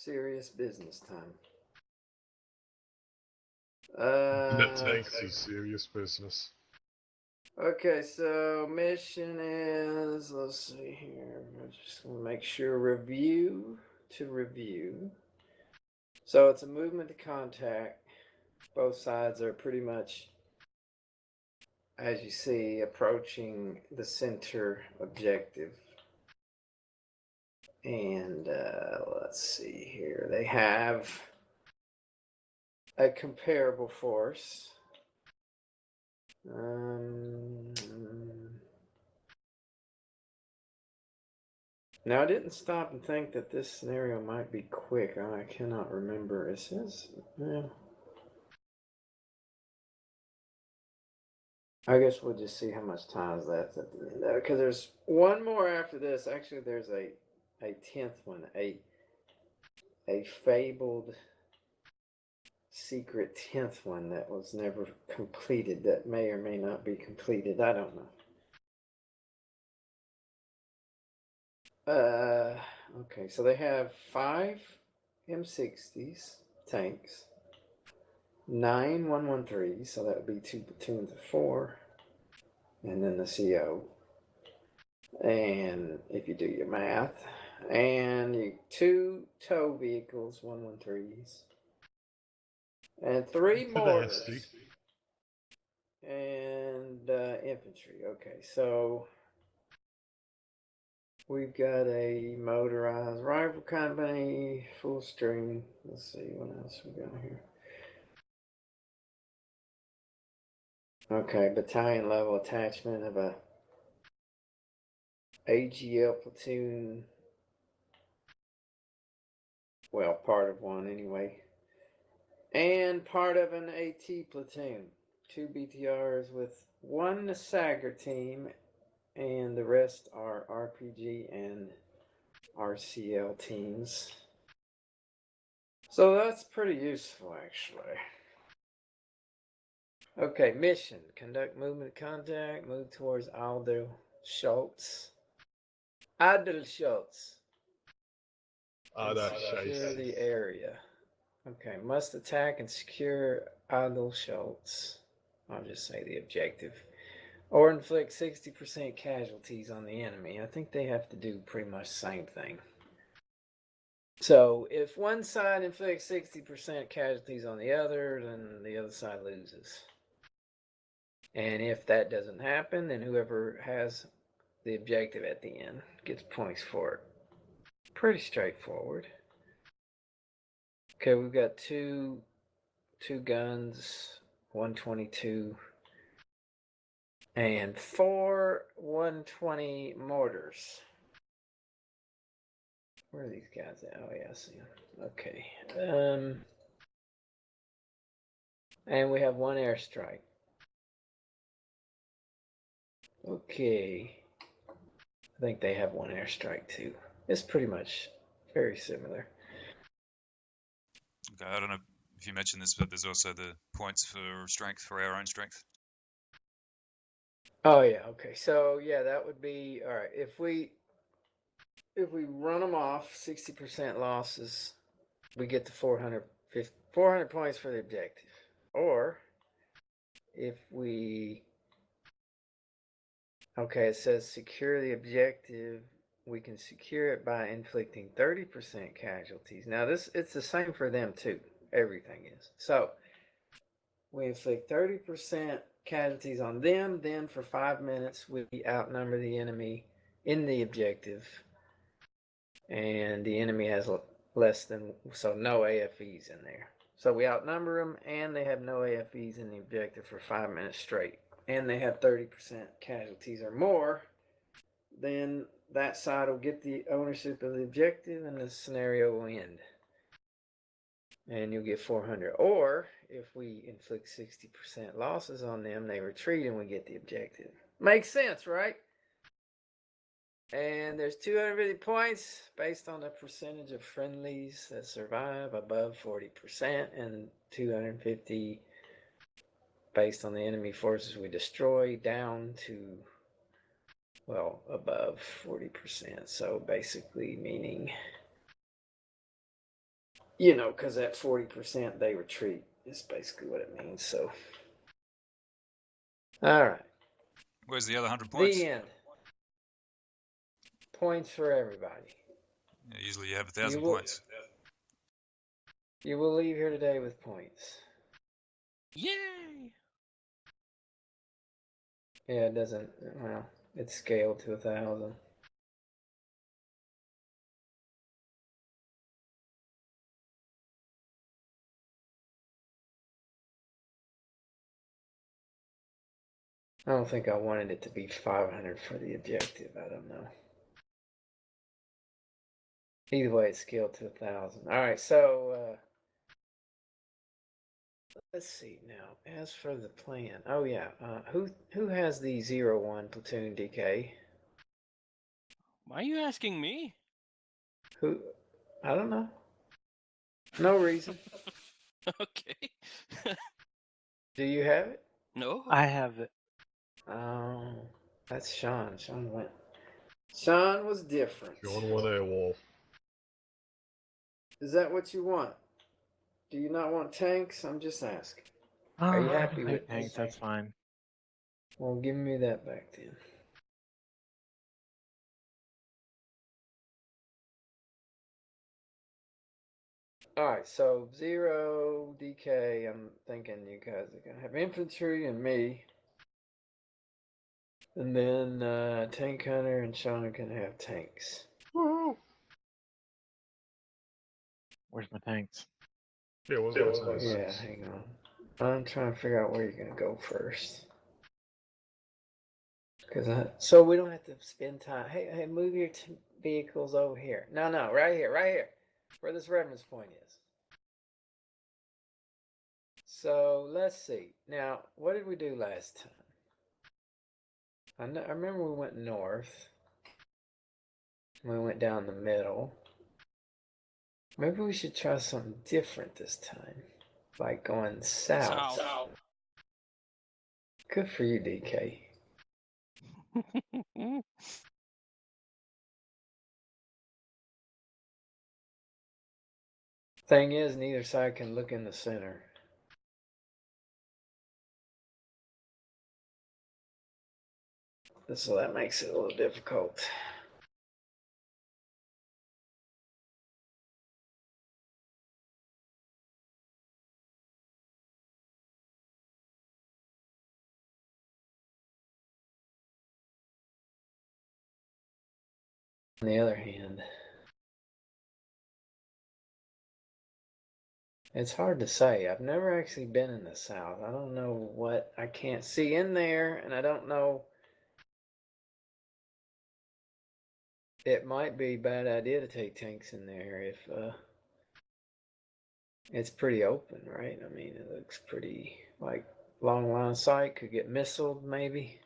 Serious business time. That tanks is serious business. Okay, so mission is, let's see here. I'm just going to make sure review to review. So it's a movement to contact. Both sides are pretty much, as you see, approaching the center objective. And let's see here. They have a comparable force. Now, I didn't stop and think that this scenario might be quick. I cannot remember. It says, well, I guess we'll just see how much time is left at the end. Because there's one more after this. Actually, there's a 10th one, a fabled secret 10th one that was never completed, that may or may not be completed. I don't know. Okay, so they have 5 M60s tanks, 9 113s, so that would be 2 platoons of 4, and then the CO. And if you do your math, and 2 tow vehicles, 113s, and 3 mortars, and infantry. Okay, so we've got a motorized rifle company, full string. Let's see what else we got here. Okay, battalion level attachment of a AGL platoon. Well, part of one anyway. And part of an AT platoon. 2 BTRs with 1 Sager team, and the rest are RPG and RCL teams. So that's pretty useful, actually. Okay, mission. Conduct movement contact. Move towards Aldo Schultz. Adel Schultz. Secure the area. Okay, must attack and secure Adel Schultz. I'll just say the objective. Or inflict 60% casualties on the enemy. I think they have to do pretty much the same thing. So if one side inflicts 60% casualties on the other, then the other side loses. And if that doesn't happen, then whoever has the objective at the end gets points for it. Pretty straightforward. Okay, we've got two guns, 122, and 4 120 mortars. Where are these guys at? Oh yeah, I see them. Okay. And we have 1 airstrike. Okay. I think they have 1 airstrike too. It's pretty much very similar. Okay, I don't know if you mentioned this, but there's also the points for strength, for our own strength. Oh yeah, okay. So yeah, that would be all right. If we run them off 60% losses, we get the 400 points for the objective. Or if we, okay, it says secure the objective. We can secure it by inflicting 30% casualties. Now it's the same for them too. Everything is. So we inflict 30% casualties on them. Then for 5 minutes, we outnumber the enemy in the objective. And the enemy has less than, so no AFEs in there. So we outnumber them, and they have no AFEs in the objective for 5 minutes straight. And they have 30% casualties or more, then that side will get the ownership of the objective, and the scenario will end. And you'll get 400. Or if we inflict 60% losses on them, they retreat and we get the objective. Makes sense, right? And there's 250 points based on the percentage of friendlies that survive above 40%, and 250 based on the enemy forces we destroy down to, well, above 40%. So basically meaning You know, because at 40% they retreat is basically what it means. So, all right. Where's the other 100 points? The end. Points for everybody. Yeah, usually you have 1,000 points. You will leave here today with points. Yay! Yeah, it doesn't. Well, it's scaled to 1,000. I don't think I wanted it to be 500 for the objective. I don't know. Either way, it's scaled to 1,000. All right, so let's see now. As for the plan, oh yeah, who has the 0-1 platoon DK? Why are you asking me? Who? I don't know. No reason. Okay. Do you have it? No. I have it. Oh, that's Sean. Sean went. Sean was different. John went AWOL. Is that what you want? Do you not want tanks? I'm just asking. Are you happy with tanks? That's fine. Well, give me that back then. Alright, so 0 DK. I'm thinking you guys are gonna have infantry and me. And then Tank Hunter and Sean can have tanks. Woohoo! Where's my tanks? Yeah, what's that? Yeah, hang on. I'm trying to figure out where you're gonna go first. So we don't have to spend time. Hey, move your vehicles over here. No, right here, where this reference point is. So let's see. Now, what did we do last time? I remember we went north. We went down the middle. Maybe we should try something different this time, like going south. Good for you, DK. Thing is, neither side can look in the center. So that makes it a little difficult. On the other hand, it's hard to say. I've never actually been in the South. I don't know what I can't see in there, and I don't know. It might be a bad idea to take tanks in there if it's pretty open, right? I mean, it looks pretty like long line of sight. Could get missiled, maybe.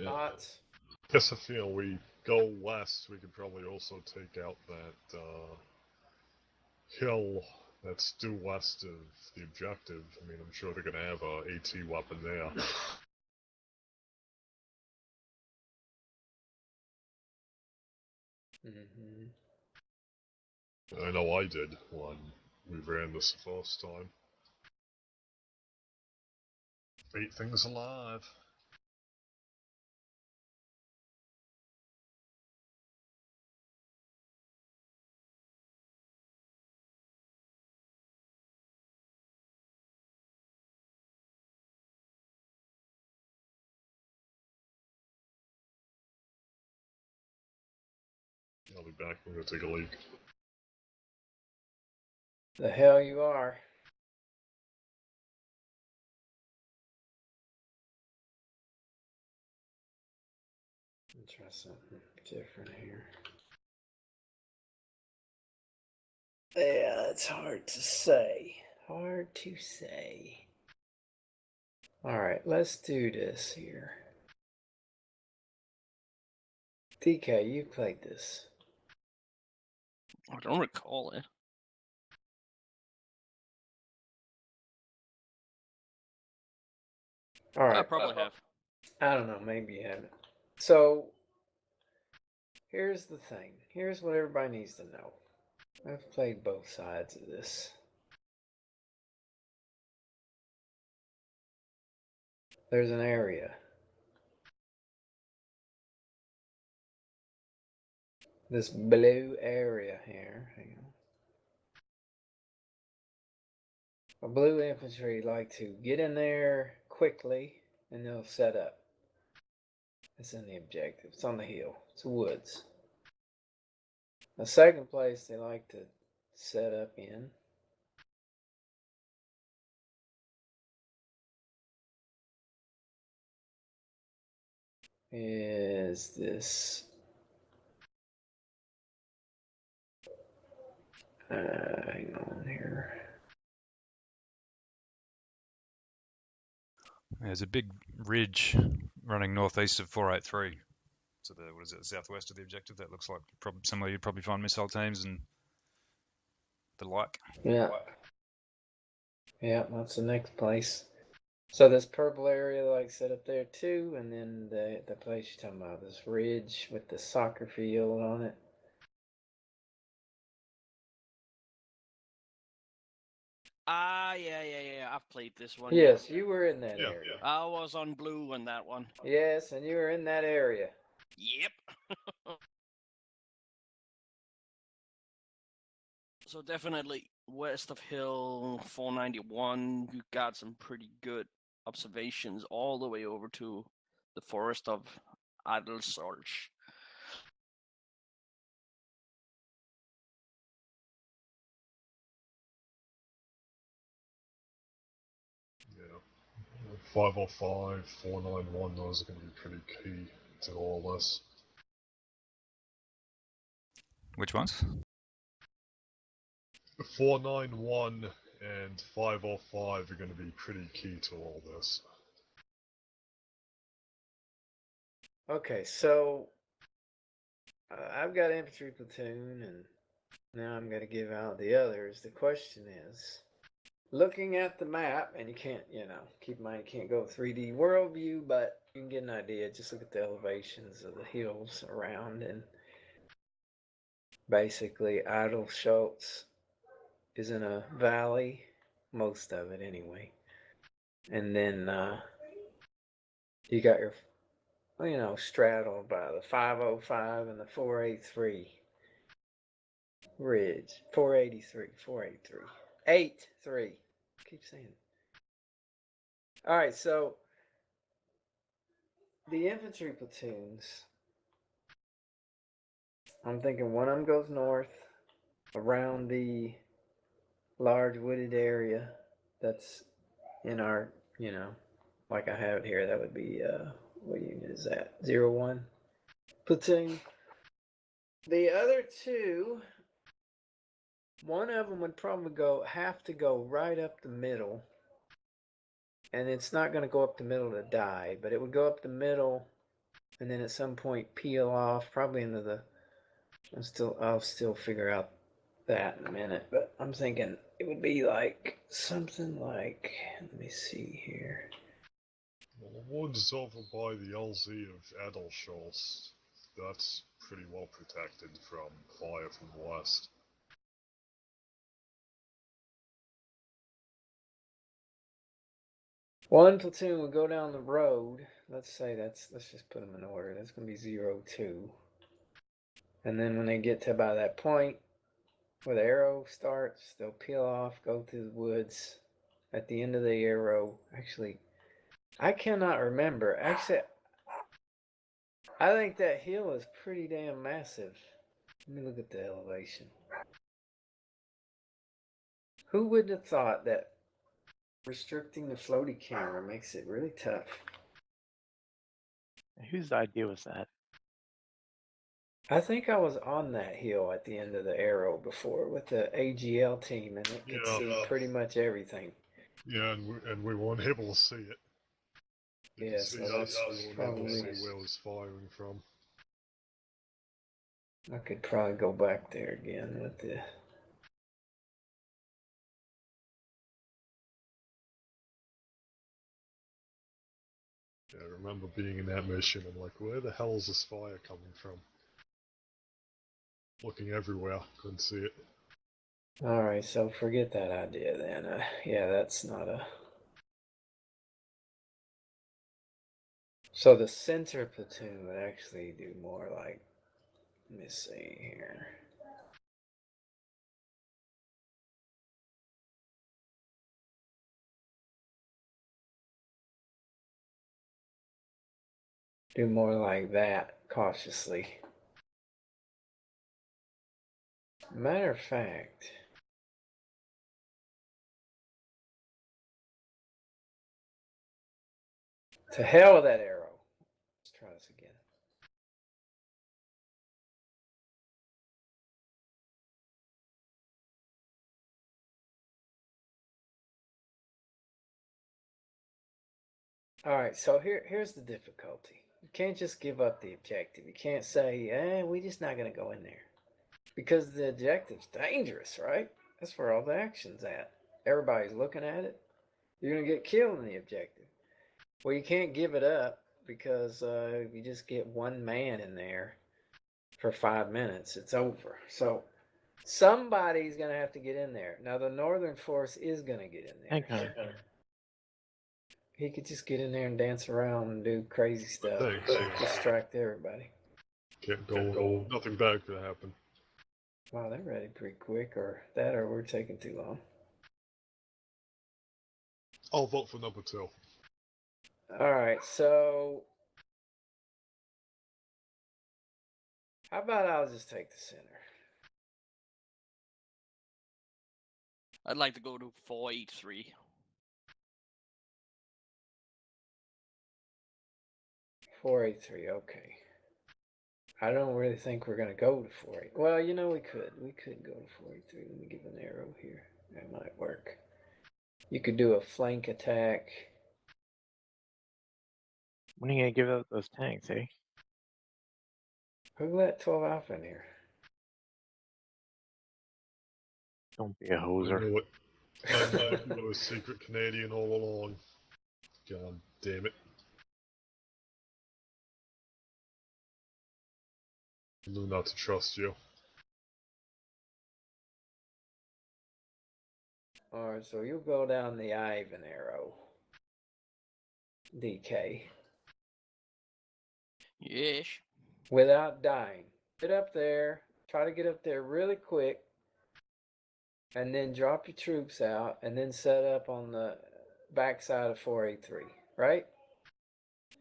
Thoughts? Guess I feel we go west, we could probably also take out that hill that's due west of the objective. I mean, I'm sure they're gonna have a AT weapon there. I know I did when we ran this the first time. Ate things alive. I'll be back. I'm gonna take a leak. The hell you are. Let's try something different here. Yeah, it's hard to say. Hard to say. Alright, let's do this here. DK, you played this. I don't recall it. Alright. I probably have. I don't know, maybe you haven't. So, here's the thing. Here's what everybody needs to know. I've played both sides of this. There's an area. This blue area here. Hang on. A blue infantry like to get in there quickly and they'll set up. It's in the objective. It's on the hill. It's woods. The second place they like to set up in is this hang on here. There's a big ridge running northeast of 483 to the, what is it, southwest of the objective. That looks like somewhere you'd probably find missile teams and the like. Yeah. Yeah, that's the next place. So this purple area like set up there too, and then the place you're talking about, this ridge with the soccer field on it. Yeah. I've played this one. Yes, you were in that Yeah, area. I was on blue on that one. Yes, and you were in that area. Yep. So definitely west of Hill 491, you got some pretty good observations all the way over to the forest of Adelsorch. yeah. 505, 491, those are going to be pretty key to all this. Which ones? 491 and 505 are going to be pretty key to all this. Okay, so I've got infantry platoon, and now I'm going to give out the others. The question is, looking at the map, and you can't, keep in mind you can't go 3D world view, but you can get an idea. Just look at the elevations of the hills around, and basically Idle Schultz is in a valley, most of it anyway. And then you got your, straddled by the 505 and the 483 ridge. 483. 83. Keep saying it. All right, so the infantry platoons, I'm thinking one of them goes north around the large wooded area that's in our, like I have it here. That would be, what unit is that? 01 platoon. The other two, one of them would probably have to go right up the middle. And it's not going to go up the middle to die, but it would go up the middle and then at some point peel off, probably into the, I'll still figure out that in a minute, but I'm thinking it would be like something like, let me see here. Well, the woods over by the LZ of Adelschultz, that's pretty well protected from fire from the west. One platoon would go down the road. Let's just put them in order. That's going to be 02. And then when they get to about that point where the arrow starts, they'll peel off, go through the woods. At the end of the arrow, actually, I cannot remember. Actually, I think that hill is pretty damn massive. Let me look at the elevation. Who would have thought that restricting the floaty camera makes it really tough? Whose idea was that? I think I was on that hill at the end of the arrow before with the AGL team, and it could see pretty much everything. Yeah, and we weren't able to see it. Yeah, so that's probably, able to see where it was firing from. I could probably go back there again with the. Yeah, I remember being in that mission and like, where the hell is this fire coming from? Looking everywhere, couldn't see it. Alright, so forget that idea then. Yeah, that's not a... So the center platoon would actually do more like... Let me see here. Do more like that, cautiously. Matter of fact... To hell with that arrow. Let's try this again. Alright, so here's the difficulty. You can't just give up the objective. You can't say, we're just not going to go in there. Because the objective's dangerous, right? That's where all the action's at. Everybody's looking at it. You're going to get killed in the objective. Well, you can't give it up because if you just get one man in there for 5 minutes, it's over. So somebody's going to have to get in there. Now, the Northern Force is going to get in there. Tank hunter. He could just get in there and dance around and do crazy stuff. Thanks, yeah. Distract everybody. Can't go. Nothing bad could happen. Wow, they're ready pretty quick, or we're taking too long. I'll vote for number 2. Alright, so how about I'll just take the center? I'd like to go to 483. 483, okay. I don't really think we're going to go to 483. Well, you know, we could. We could go to 483. Let me give an arrow here. That might work. You could do a flank attack. When are you gonna give up those tanks, eh? Who let 12 Alpha in here? Don't be a I hoser. knew it. I knew it was secret Canadian all along. God damn it. I knew not to trust you. Alright, so you'll go down the Ivan arrow. DK. Yes. Without dying. Get up there. Try to get up there really quick. And then drop your troops out. And then set up on the backside of 483. Right?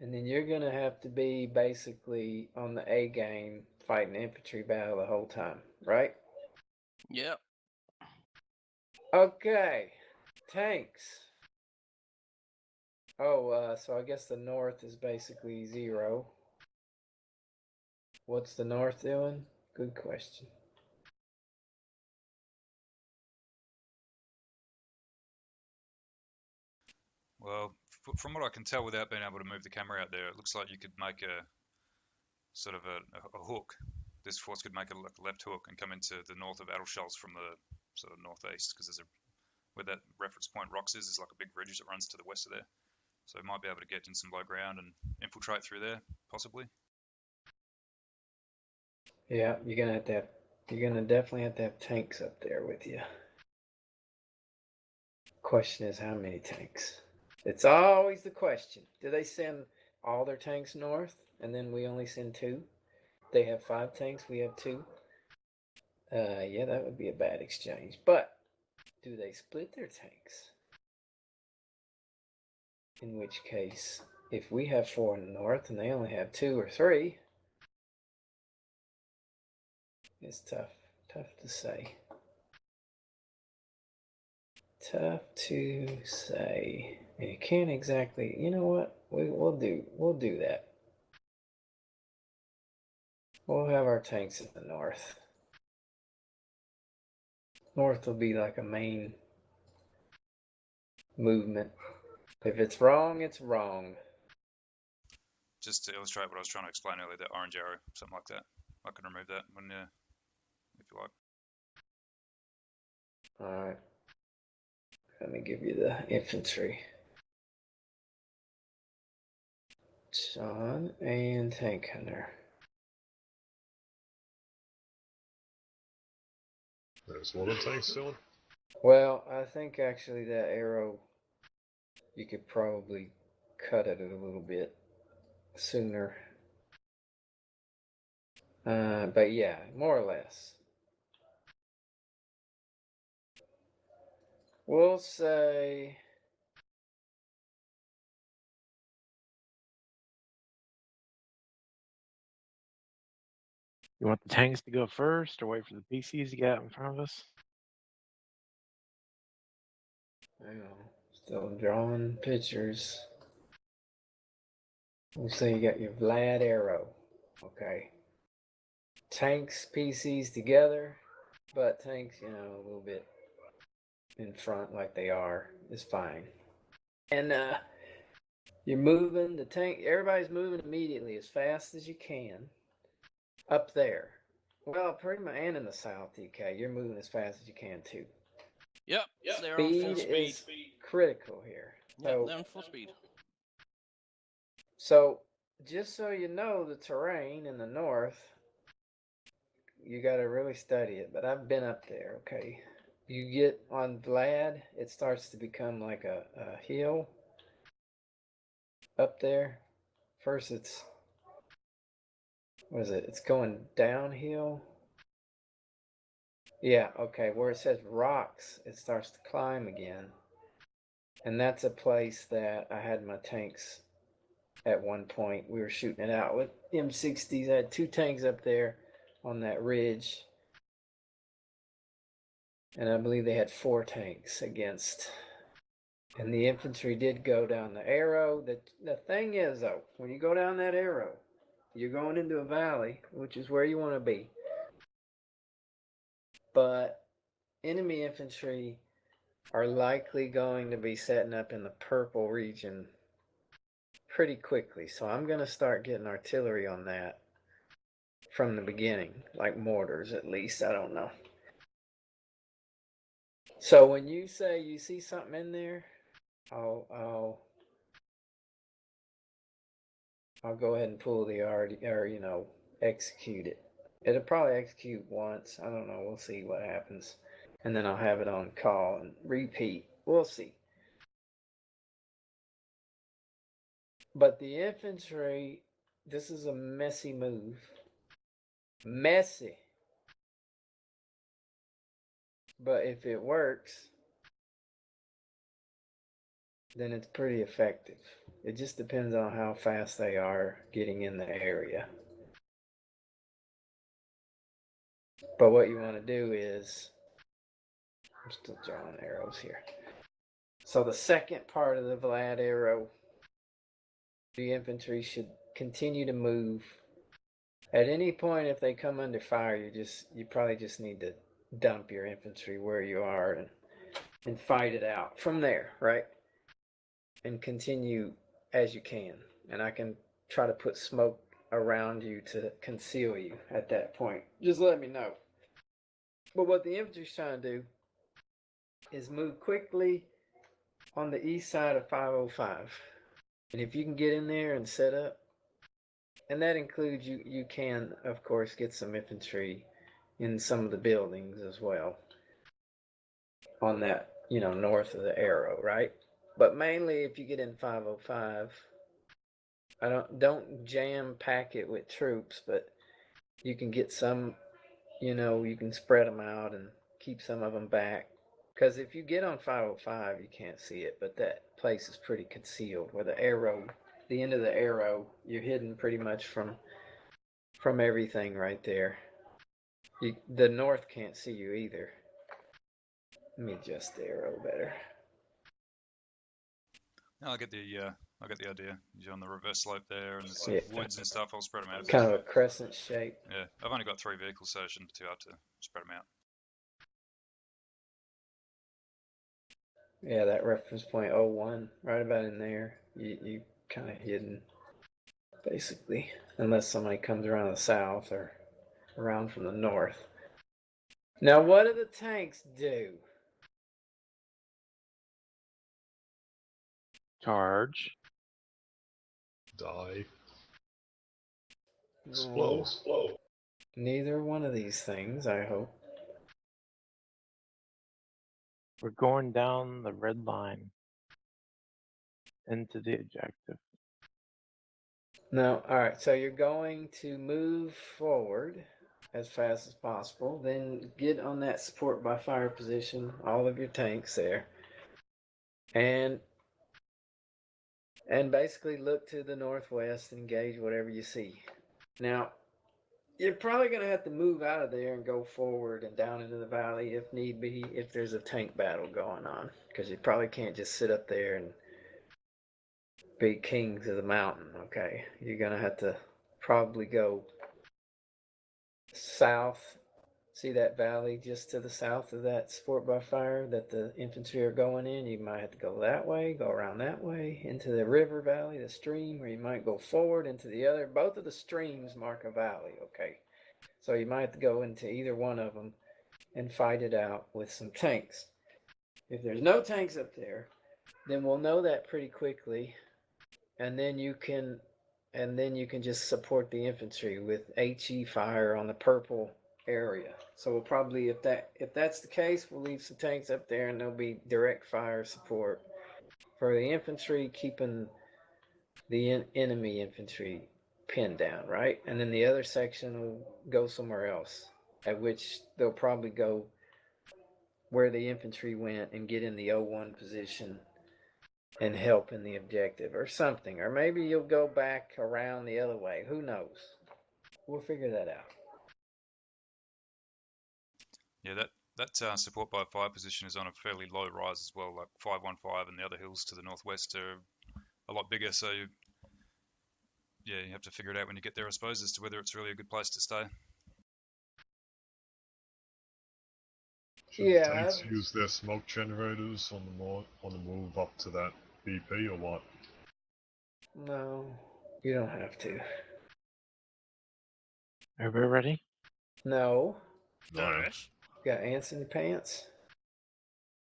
And then you're going to have to be basically on the A game fighting infantry battle the whole time. Right? Yep. Okay. Tanks. Oh, so I guess the north is basically 0. What's the north doing? Good question. Well, from what I can tell without being able to move the camera out there, it looks like you could make a sort of a hook. This force could make a left hook and come into the north of Adelsholz from the sort of northeast, because there's where that reference point rocks is like a big ridge that runs to the west of there. So it might be able to get in some low ground and infiltrate through there, possibly. Yeah, you're gonna definitely have to have tanks up there with you. Question is how many tanks? It's always the question. Do they send all their tanks north and then we only send 2? They have 5 tanks, we have 2. Yeah, that would be a bad exchange. But do they split their tanks? In which case, if we have 4 in the north and they only have 2 or 3, it's tough to say. Tough to say. And you can't exactly. You know what? We'll do that. We'll have our tanks in the north. North will be like a main movement. If it's wrong, it's wrong. Just to illustrate what I was trying to explain earlier, that orange arrow, something like that. I can remove that when, if you like. All right. Let me give you the infantry. Sean and Tank Hunter. There's one of the tanks still. Well, I think actually that arrow, you could probably cut it a little bit sooner. But yeah, more or less. We'll say You want the tanks to go first or wait for the PCs to get out in front of us? hang on, still drawing pictures. We'll say you got your Vlad arrow. Okay. Tanks, PCs together, but tanks, you know, a little bit in front like they are is fine. And you're moving the tank, everybody's moving immediately as fast as you can up there. Well, pretty much, and in the south, DK, you're moving as fast as you can too. Yep, they're on full Speed speed. is critical here. Yeah, they're on full speed. So, just so you know, the terrain in the north, you got to really study it. But I've been up there. Okay, you get on Vlad, it starts to become like a hill up there. First, it's what is it? It's going downhill. Yeah, okay. Where it says rocks, it starts to climb again. And that's a place that I had my tanks at one point. We were shooting it out with M60s. I had 2 tanks up there on that ridge. And I believe they had 4 tanks against. And the infantry did go down the arrow. The thing is, though, when you go down that arrow, you're going into a valley, which is where you want to be. But enemy infantry are likely going to be setting up in the purple region pretty quickly. So I'm going to start getting artillery on that from the beginning, like mortars at least. I don't know. So when you say you see something in there, I'll go ahead and pull the or execute it. It'll probably execute once. I don't know. We'll see what happens. And then I'll have it on call and repeat. We'll see. But the infantry, this is a messy move. Messy. But if it works, then it's pretty effective. It just depends on how fast they are getting in the area. But what you want to do is, I'm still drawing arrows here. So the second part of the Vlad arrow, the infantry should continue to move. At any point, if they come under fire, you probably just need to dump your infantry where you are and fight it out from there, right? And continue as you can. And I can try to put smoke around you to conceal you at that point. Just let me know. But what the infantry's trying to do is move quickly on the east side of 505. And if you can get in there and set up, and that includes you can, of course, get some infantry in some of the buildings as well on that, north of the arrow, right? But mainly if you get in 505, don't jam pack it with troops, but you can get some, you can spread them out and keep some of them back. Because if you get on 505, you can't see it, but that place is pretty concealed. Where the end of the arrow, you're hidden pretty much from everything right there. The north can't see you either. Let me adjust the arrow better. No, I get the idea. You're on the reverse slope there, and there's Yeah. woods and stuff. I'll spread them out a bit. Kind of a crescent shape. Yeah, I've only got 3 vehicles, so it shouldn't be too hard to spread them out. Yeah, that reference point 01, right about in there. You kind of hidden, basically, unless somebody comes around the south or around from the north. Now, what do the tanks do? Charge. Die. No, Explode. neither one of these things, I hope. We're going down the red line into the objective. No, alright, so you're going to move forward as fast as possible, then get on that support by fire position, all of your tanks there, and basically look to the northwest and engage whatever you see. Now, you're probably going to have to move out of there and go forward and down into the valley if need be, if there's a tank battle going on, because you probably can't just sit up there and be kings of the mountain. Okay, you're going to have to probably go south. See that valley just to the south of that support by fire that the infantry are going in? You might have to go that way, go around that way, into the river valley, the stream, or you might go forward into the other. Both of the streams mark a valley, okay? So you might have to go into either one of them and fight it out with some tanks. If there's no tanks up there, then we'll know that pretty quickly, and then you can just support the infantry with HE fire on the purple area. So we'll probably, if that's the case, we'll leave some tanks up there and there'll be direct fire support for the infantry, keeping the enemy infantry pinned down, right? And then the other section will go somewhere else, at which they'll probably go where the infantry went and get in the O1 position and help in the objective or something. Or maybe you'll go back around the other way. Who knows? We'll figure that out. Yeah, that support by fire position is on a fairly low rise as well, like 515, and the other hills to the northwest are a lot bigger. So yeah, you have to figure it out when you get there, I suppose, as to whether it's really a good place to stay. Should the tanks use their smoke generators on the move up to that BP or what? No, you don't have to. Everybody ready? No. No. Got ants in your pants?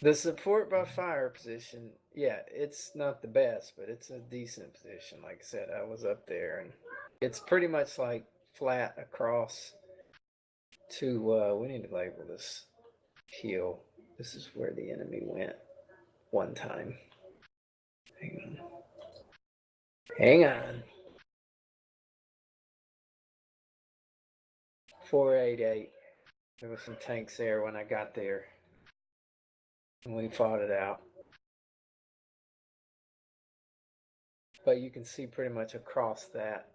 The support by fire position, yeah, it's not the best, but it's a decent position. Like I said, I was up there, and it's pretty much like flat across to, we need to label this hill. This is where the enemy went one time. Hang on. Hang on. 488. There was some tanks there when I got there. And we fought it out. But you can see pretty much across that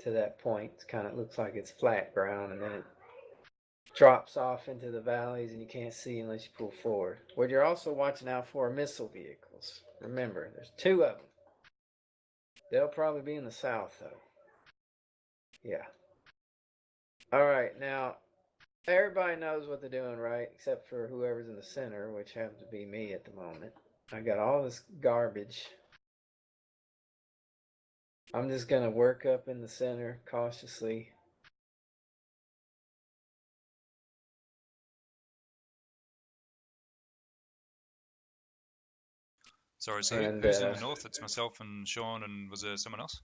to that point. It kind of looks like it's flat ground, and then it drops off into the valleys, and you can't see unless you pull forward. What you're also watching out for are missile vehicles. Remember, there's 2 of them. They'll probably be in the south, though. Yeah. All right, now everybody knows what they're doing, right? Except for whoever's in the center, which happens to be me at the moment. I got all this garbage. I'm just going to work up in the center cautiously. Sorry, so And, who's in the north? It's myself and Sean, and was there someone else?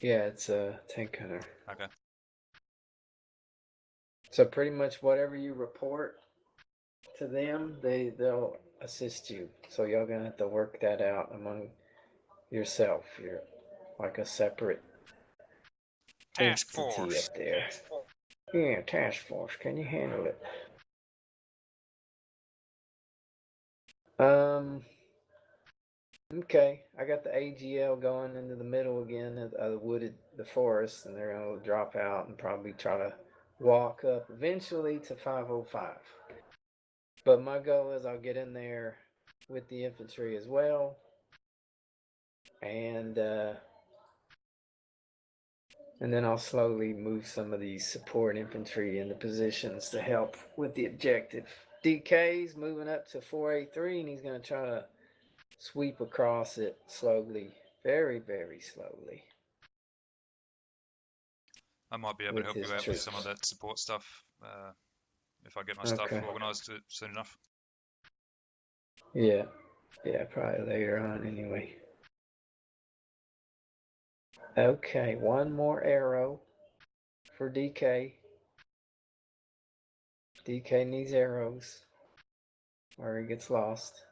Yeah, it's a tank hunter. Okay. So pretty much whatever you report to them, they'll assist you. So y'all gonna have to work that out among yourself. You're like a separate Task entity force. up there. Yeah, task force. Can you handle it? Okay. I got the AGL going into the middle again of the forest, and they're gonna drop out and probably try to walk up eventually to 505. But my goal is I'll get in there with the infantry as well, and then I'll slowly move some of these support infantry into positions to help with the objective. DK's moving up to 483, and he's going to try to sweep across it slowly, very, very slowly. I might be able to help you out with some of that support stuff if I get my stuff organised soon enough. Yeah, probably later on anyway. Okay, one more arrow for DK. DK needs arrows or he gets lost.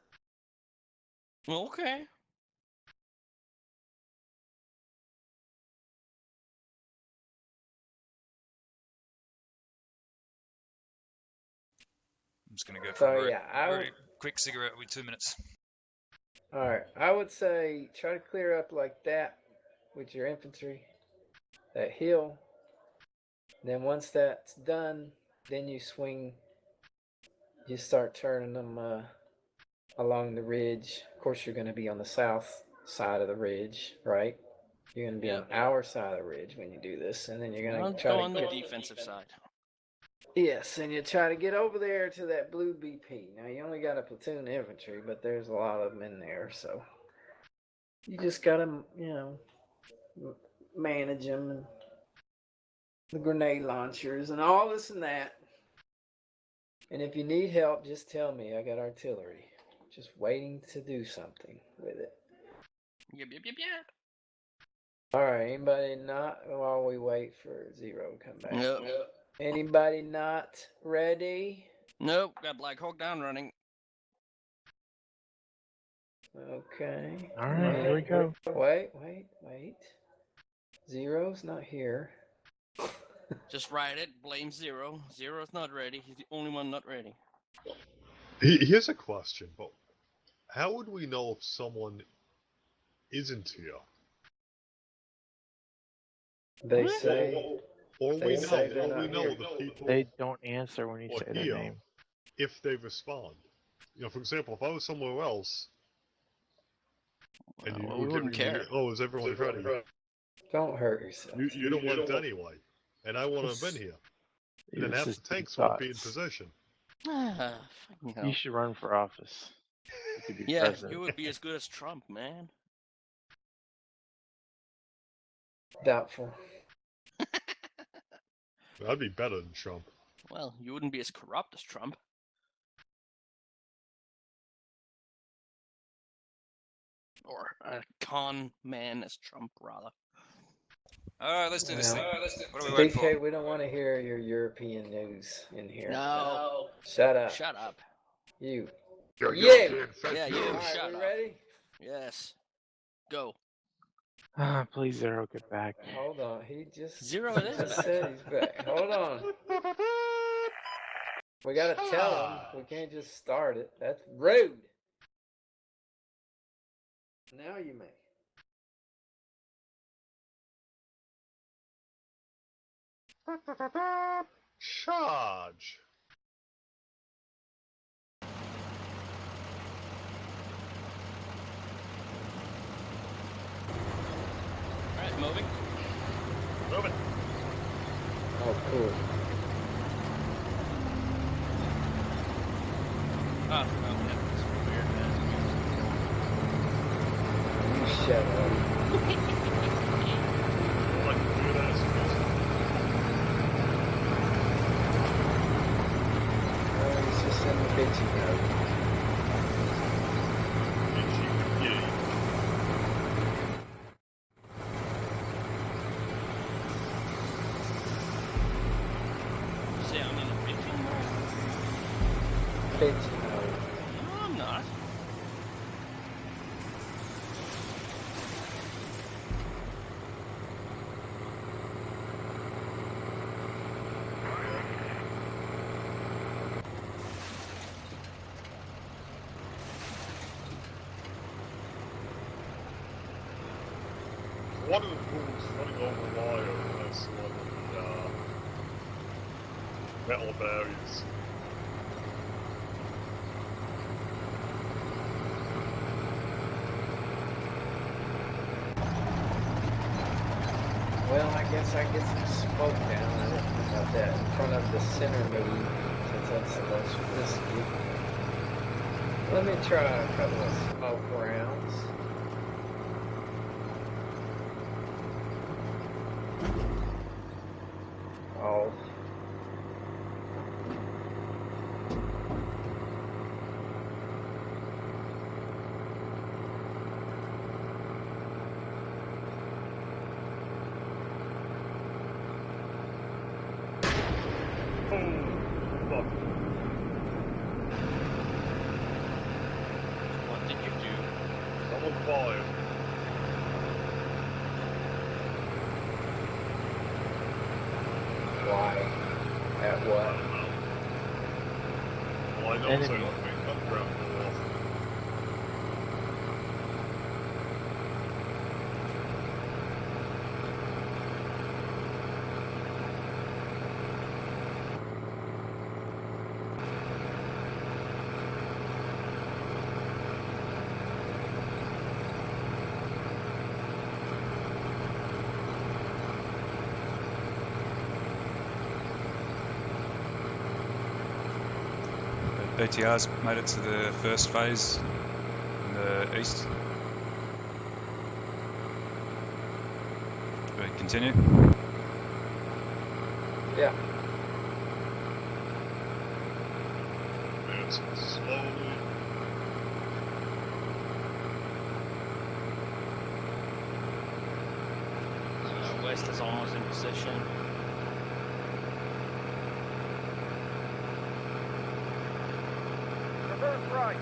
Okay. I'm just going to go for So a very, yeah, I very would. quick cigarette with 2 minutes. All right, I would say try to clear up like that with your infantry, that hill. Then once that's done, then you swing. You start turning them along the ridge. Of course, you're going to be on the south side of the ridge, right? You're going to be on our side of the ridge when you do this, and then you're going I'll to try go to on the get. defensive side. Yes, and you try to get over there to that blue BP. Now you only got a platoon infantry, but there's a lot of them in there, so you just gotta, manage them and the grenade launchers and all this and that. And if you need help, just tell me. I got artillery, just waiting to do something with it. Yep. All right, anybody not while we wait for Zero to come back? Yep. Anybody not ready? Nope. Got Black Hawk down running. Okay. All right, here we go. Wait. Zero's not here. Just ride it. Blame Zero. Zero's not ready. He's the only one not ready. Here's a question, but how would we know if someone isn't here? They say Or They we say know, they're or not we know here. the people They don't answer when you or say their here name. if they respond. You know, for example, if I was somewhere else and you Well, were we wouldn't giving me, care. oh, is everyone ready? don't hurt yourself. You don't want it anyway, and I want to have been here. And then Your half the system tanks won't be in thoughts. position. Fucking hell. You should run for office. You could be Yeah, president. you would be as good as Trump, man. Doubtful. I'd be better than Trump. Well, you wouldn't be as corrupt as Trump. Or a con man as Trump, rather. All right, let's do this thing. What are we waiting DK, for? we don't want to hear your European news in here. No. Shut up. Shut up. You. You're You. European, fake Yeah, you. news. All right, Shut we up. ready? Yes. Go. Please, Zero, get back. Hold on. He just Zero, it is just back. said he's back. Hold on. We gotta tell him. We can't just start it. That's rude. Now you may. Charge. Alright, moving. Moving. Oh, cool. Oh, yeah. It's weird, man. You shut up. Like, do that as Oh, he's just in the bitchy mode. Say I'm in a bitching mode? Bitchy mode. No, I'm not. One of the fools running over the wire has one of the metal barriers. Well, I guess I get some smoke down. I didn't think about that in front of the center move, since that's the most risky. Let me try a couple of smoke rounds. Oh. What? I don't know. All I know is I Enemy. don't make underground more often. The BTR's made it to the first phase in the east. Do we continue? Yeah. Advancing slowly. West is almost in position. Reverse right.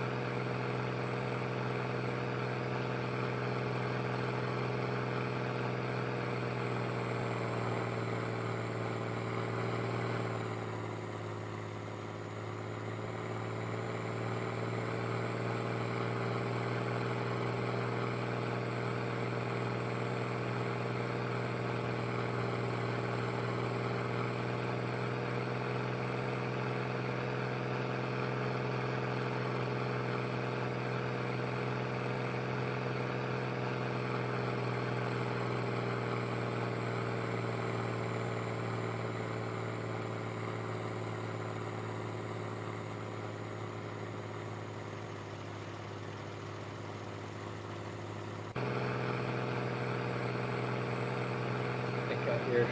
I think I hear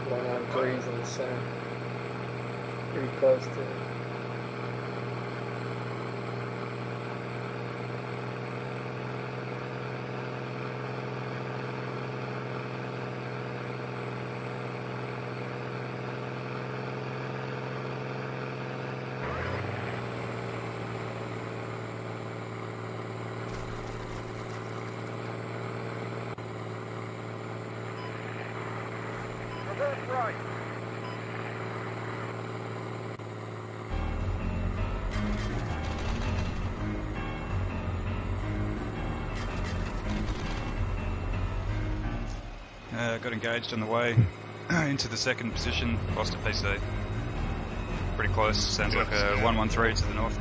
113s in the center. Pretty close to it. Reverse right. Got engaged on the way into the second position, lost a PC. Pretty close, sounds like a 113 to the north.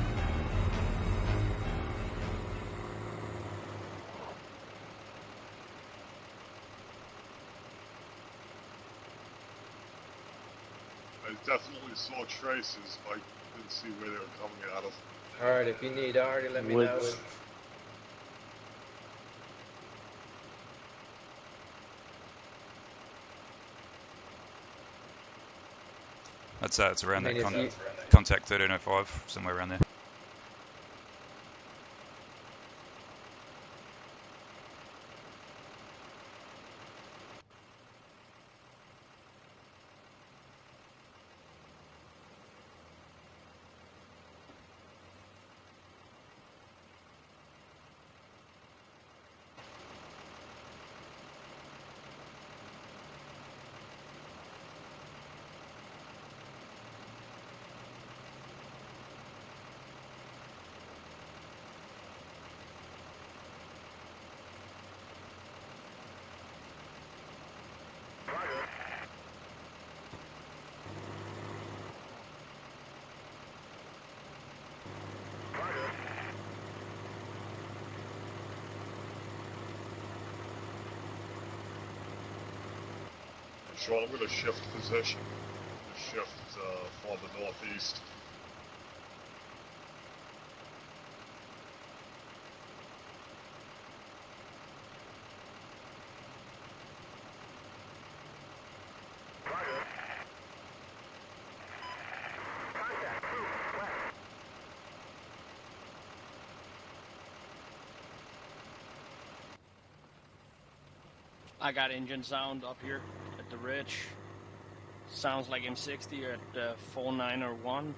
I definitely saw traces, but I didn't see where they were coming out of. Alright, if you need Artie, let me know. Woods. I'd say it's around I mean, that if you- contact 1305, somewhere around there. Sure, I'm going to shift position. Shift for the northeast. I got engine sound up here at the ridge. Sounds like M60 at 4901.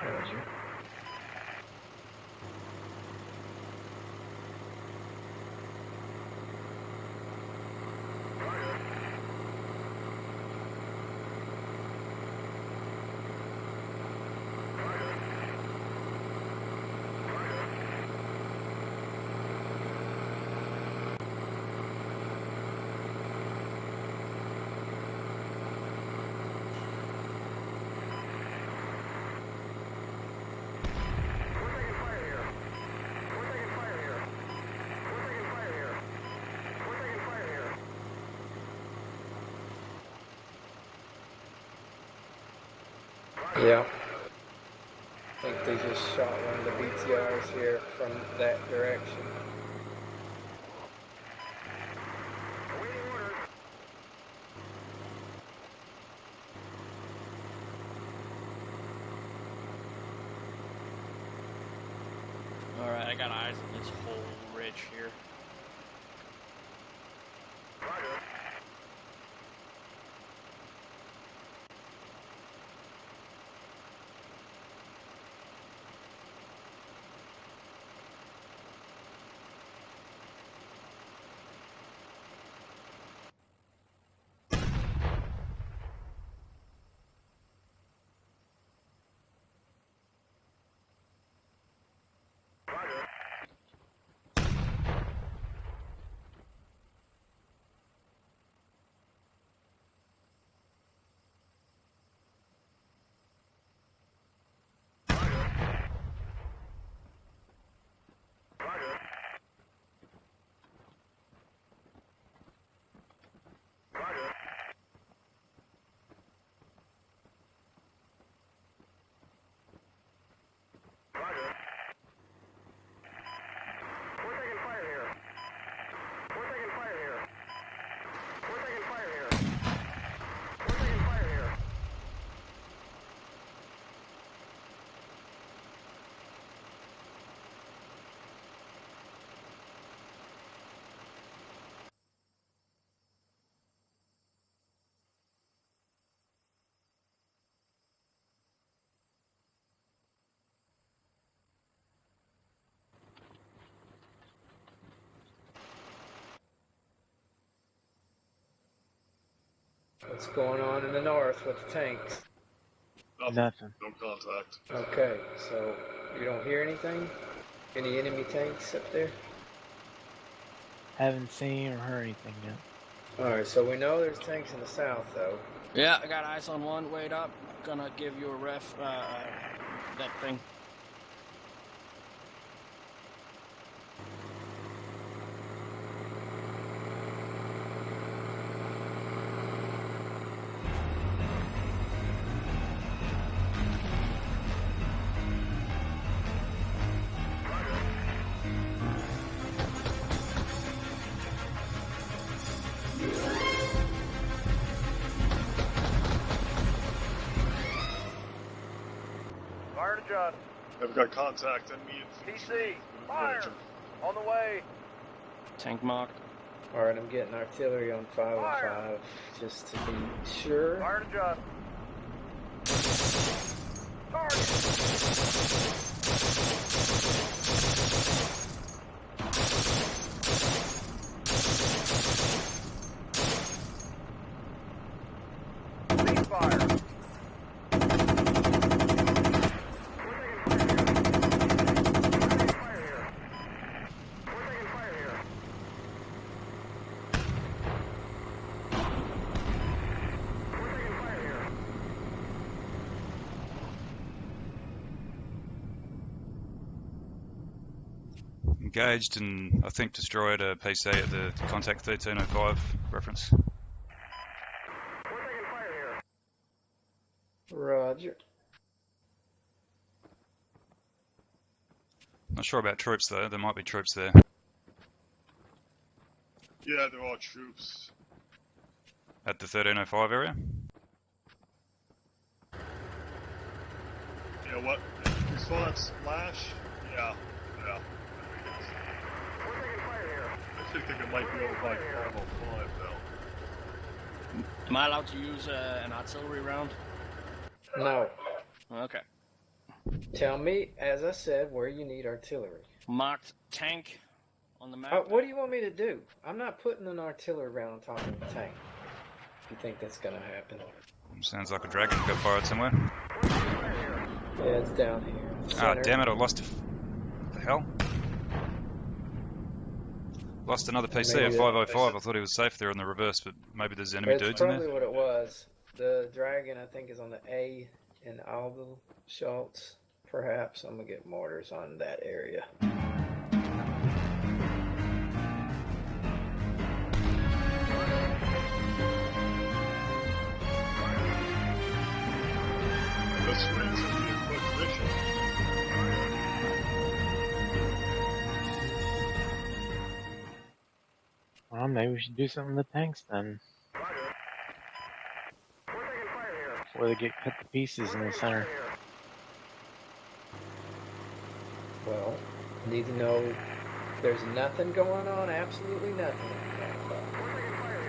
Roger. Yeah. I think they just shot one of the BTRs here from that direction. Alright, I got eyes on this whole ridge here. What's going on in the north with the tanks? Nothing. No contact. Okay, so you don't hear anything? Any enemy tanks up there? Haven't seen or heard anything yet. Alright, so we know there's tanks in the south, though. Yeah, I got eyes on one. Wait up. Gonna give you a ref. That thing. Fire to John. I've got contact and me and PC, fire! Ranger. On the way. Tank marked. Alright, I'm getting artillery on 505 Fire! just to be sure. Fire to John. Target! Cease fire. Engaged and I think destroyed a PC at the contact 1305 reference. Roger. Not sure about troops though, there might be troops there. Yeah, there are troops. At the 1305 area? You know what? You saw that splash? Yeah. I actually think it might be over by 505 though. Am I allowed to use an artillery round? No. Okay. Tell me, as I said, where you need artillery. Marked tank on the map. What do you want me to do? I'm not putting an artillery round on top of the tank. If you think that's gonna happen. Sounds like a dragon got fired somewhere. Yeah, it's down here. Ah, Center. damn it, I lost it. What the hell? Lost another PC Maybe at that- 505. I thought he was safe there on the reverse, but maybe there's enemy That's dudes in probably there. what it was. The dragon, I think, is on the A in Aldo Schultz. Perhaps I'm gonna get mortars on that area. This Well, maybe we should do something with the tanks then. Before they get cut to pieces in the center. Well, need to know there's nothing going on, absolutely nothing.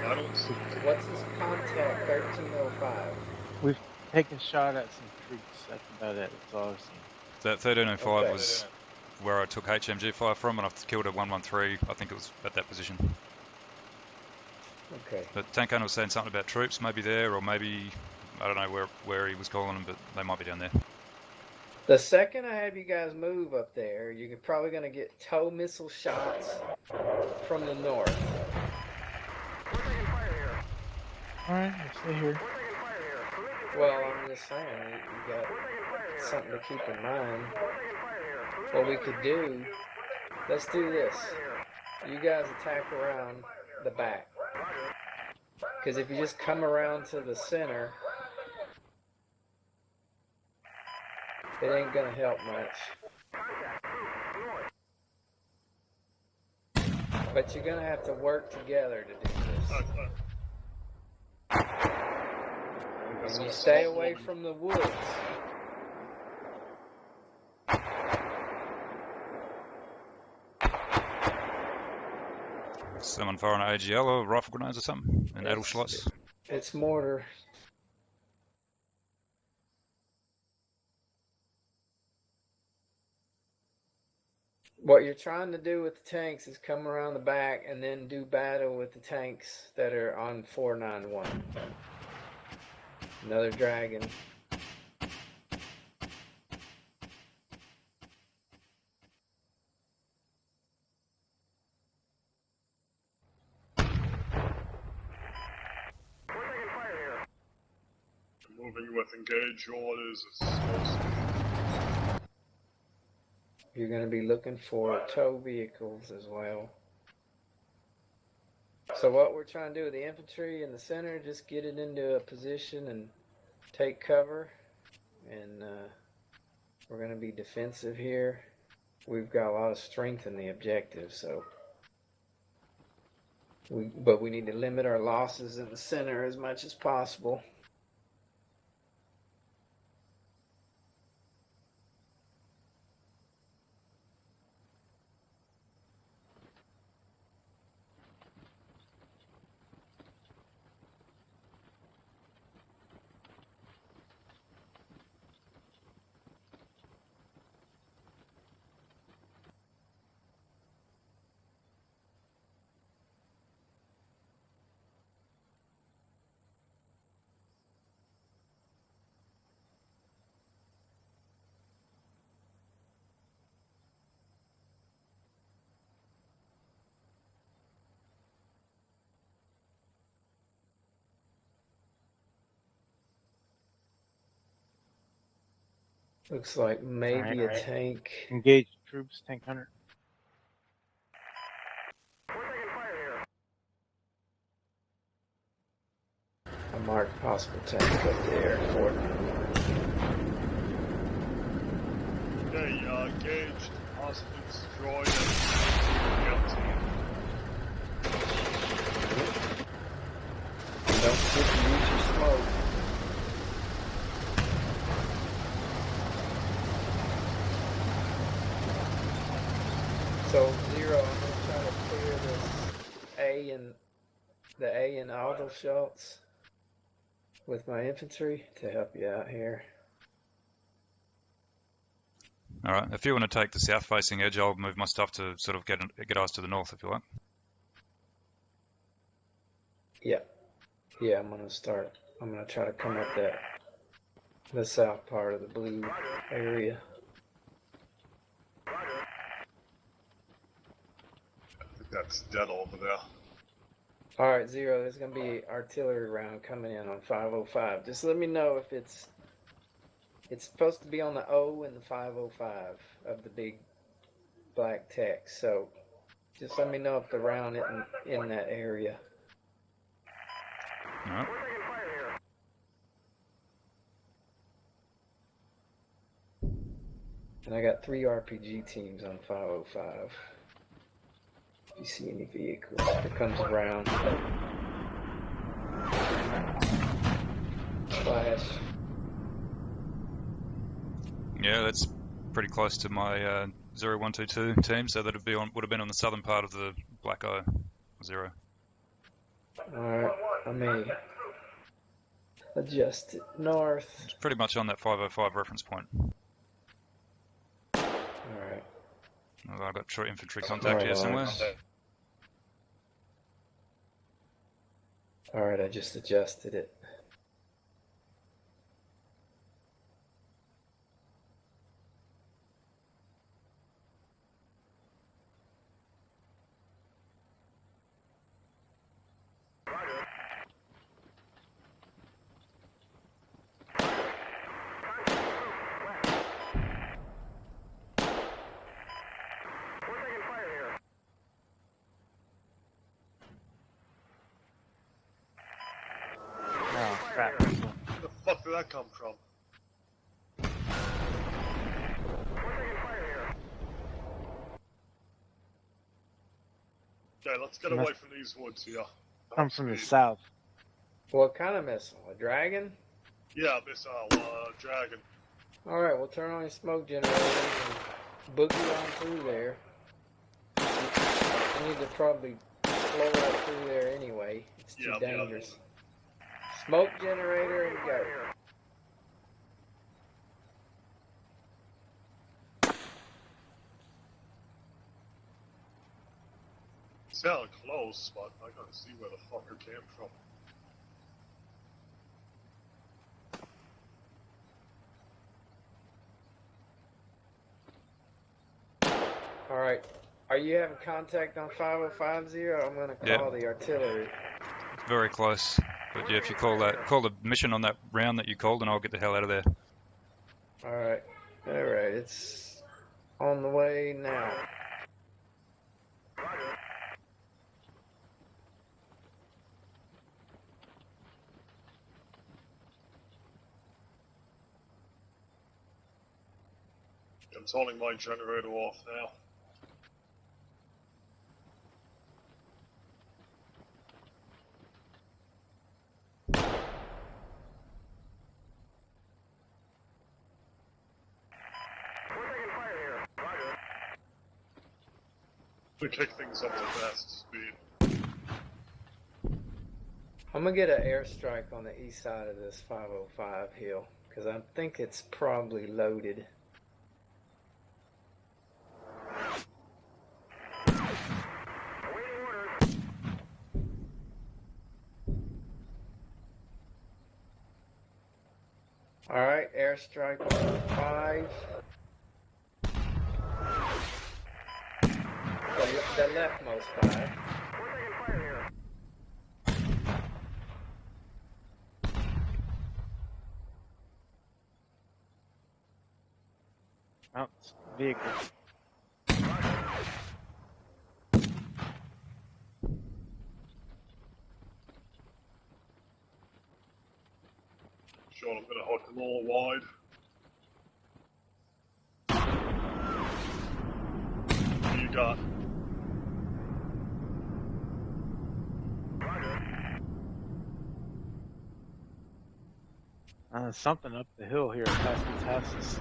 I don't see. What's his contact 1305? We've taken a shot at some troops. That's about it. That's all I've seen. That 1305 Okay. was where I took HMG fire from, and I've killed a 113. I think it was at that position. Okay. But Tankano was saying something about troops, maybe there, or maybe, I don't know where he was calling them, but they might be down there. The second I have you guys move up there, you're probably going to get tow missile shots from the north. Alright, let's stay here. Well, I'm just saying, you got something to keep in mind. What we could do, let's do this. You guys attack around the back. Because if you just come around to the center, it ain't going to help much. But you're going to have to work together to do this. And you stay away from the woods. Someone firing an AGL or rifle grenades or something? And Adel shots? It's mortar. What you're trying to do with the tanks is come around the back and then do battle with the tanks that are on 491. Another dragon. Moving with engage orders is supposed to You're going to be looking for tow vehicles as well. So what we're trying to do with the infantry in the center, just get it into a position and take cover. And we're going to be defensive here. We've got a lot of strength in the objective, so but we need to limit our losses in the center as much as possible. Looks like maybe a tank. Engage troops, tank hunter. I marked possible tank up there. Fort. Okay, engaged, possibly destroyed, and guilty. Don't forget to use your smoke. So Zero, I'm gonna try to clear this A and auto shots with my infantry to help you out here. Alright, if you want to take the south-facing edge, I'll move my stuff to sort of get us to the north, if you like. Yeah, I'm gonna try to come up the south part of the blue area. I think that's dead over there. Alright, Zero, there's gonna be artillery round coming in on 505. Just let me know if it's supposed to be on the O and the 505 of the big black text. So just let me know if the round isn't in that area. Alright. And I got 3 RPG teams on 505. If you see any vehicles, it comes around. Flash. Yeah, that's pretty close to my 0122 team, so would have been on the southern part of the Black Eye 0. Alright, I may adjust it north. It's pretty much on that 505 reference point. Alright. Well, I've got short infantry contact here somewhere. Alright, I just adjusted it. Oh, crap. Where the fuck did that come from? Okay, let's get away from these woods here. Come from the south. What kind of missile? A dragon? Yeah, missile, dragon. Alright, we'll turn on your smoke generator and boogie on through there. We need to probably blow right through there anyway. It's too dangerous. Smoke generator and go. Sounded close, but I gotta see where the fucker came from. Alright, are you having contact on 5050? I'm going to call the artillery. Very close. But yeah, if you call the mission on that round that you called, and I'll get the hell out of there. Alright, it's on the way now. I'm turning my generator off now. To kick things up to fast speed. I'm going to get an airstrike on the east side of this 505 hill, because I think it's probably loaded. Alright, airstrike on 5. The leftmost 5. Oh, vehicle. Sure, I'm gonna hook them all wide. What do you got? Something up the hill here past these houses.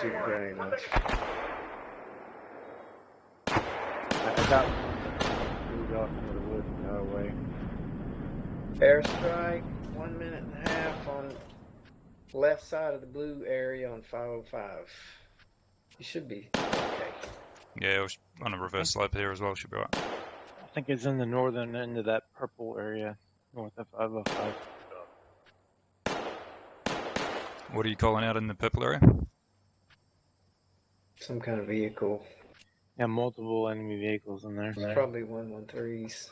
Shoot very much. I got moved off into the woods the other way. Airstrike, 1 minute and a half on left side of the blue area on 505. You should be okay. Yeah, we're on a reverse slope here as well, should be right. I think it's in the northern end of that purple area, north of 505. What are you calling out in the purple area? Some kind of vehicle. Yeah, multiple enemy vehicles in there. It's probably 113s.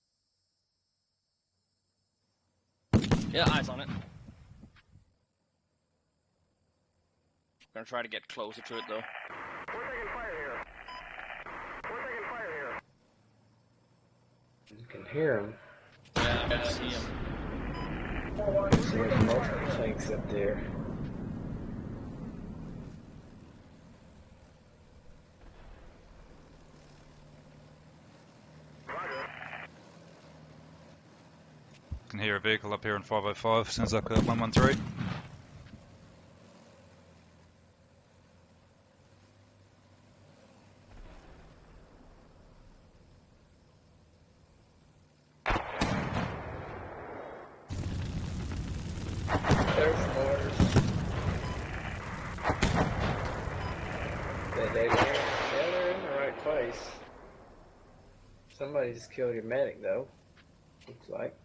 Yeah, eyes on it. Gonna try to get closer to it though. We're taking fire here. We're taking fire here. You can hear them. Yeah, I can see him. See there's multiple tanks up there. Can hear a vehicle up here in 505. Sounds like a 113. There's mortars. They're in the right place. Somebody just killed your medic though. Looks like.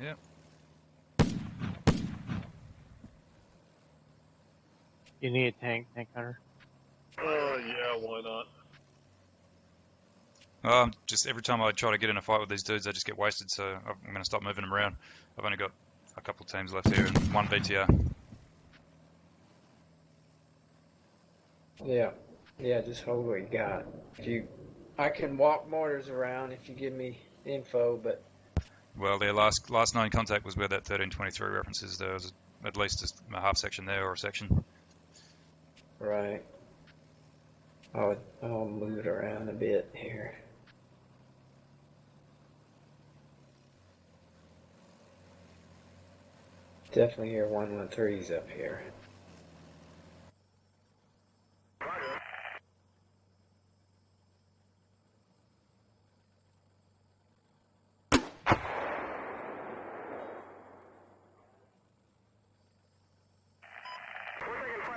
Yep. You need a tank hunter. Yeah, why not? Just every time I try to get in a fight with these dudes, I just get wasted, so I'm going to stop moving them around. I've only got a couple teams left here and one VTR. Yeah, just hold what you got. I can walk mortars around if you give me info, but Well, their last known contact was where that 1323 references. There was at least a half section there or a section. right. I'll move it around a bit here. Definitely hear 113s up here.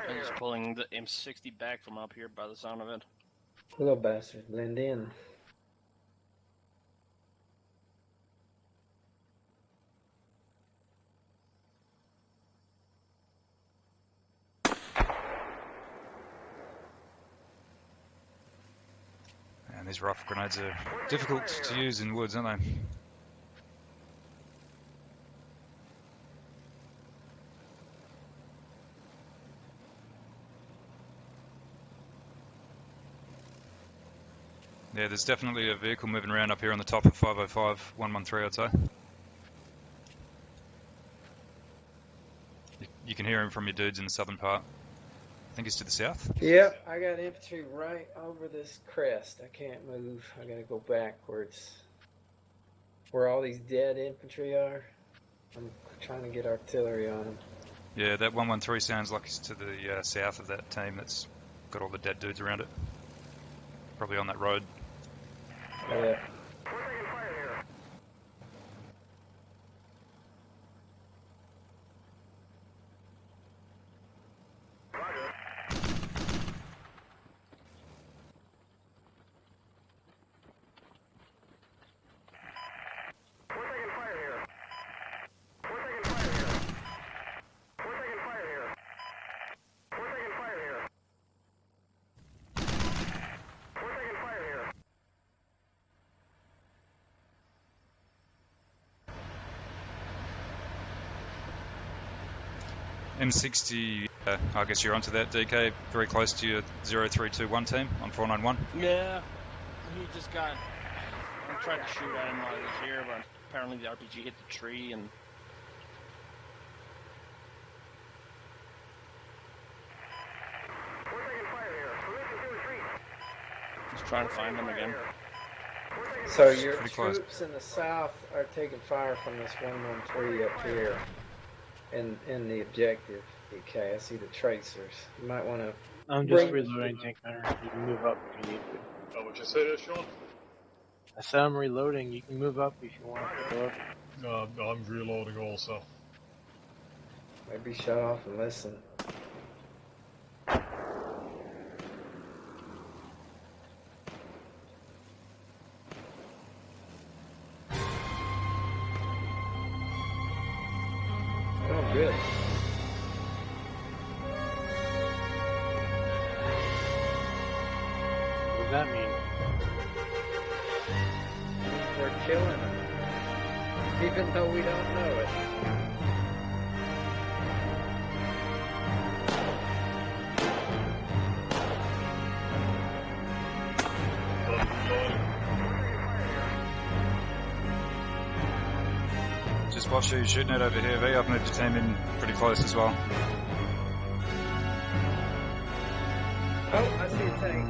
I'm just pulling the M60 back from up here by the sound of it. Little bastards blend in. And these rifle grenades are difficult to use in woods, aren't they? Yeah, there's definitely a vehicle moving around up here on the top of 505, 113, I'd say. You can hear him from your dudes in the southern part. I think he's to the south. Yep, I got infantry right over this crest. I can't move. I gotta go backwards. Where all these dead infantry are, I'm trying to get artillery on them. Yeah, that 113 sounds like it's to the south of that team that's got all the dead dudes around it. Probably on that road. Yeah. We're taking fire here. We're taking fire here. We're taking fire here. We're taking fire here. We're taking fire here. We're taking fire here. M60, I guess you're onto that, DK, very close to your 0321 team on 491. Yeah, he just got. I tried to shoot at him while he was here, but apparently the RPG hit the tree and. We're taking fire here. Position to retreat. Just trying to find him again. So your Pretty close. troops in the south are taking fire from this 113 up here in the objective. DK, I see the tracers. You might want to. I'm just reloading tank hunter. You can move up if you need to. Oh, what'd you say there, Sean? I said I'm reloading. You can move up if you want to go up. I'm reloading also. Maybe shut off and listen. Oh, good. What does that mean? They're killing them. even though we don't know it. Just watch who you're shooting at over here, V. I've moved the team in pretty close as well. Oh, I see a tank.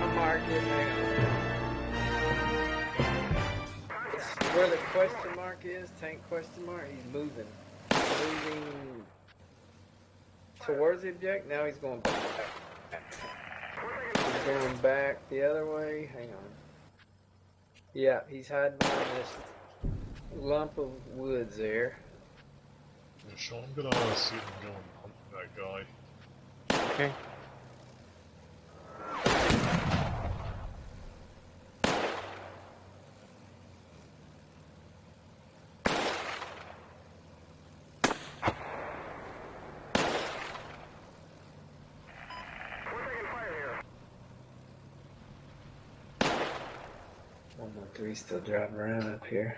I'm marking it now. It's where the question mark is, tank question mark, he's moving. Moving towards the object, now he's going back. He's going back the other way, hang on. Yeah, he's hiding behind this lump of woods there. Yeah, Sean, I'm gonna see if I can go and hunt that guy. Okay. We're taking fire here. 113 still driving around up here.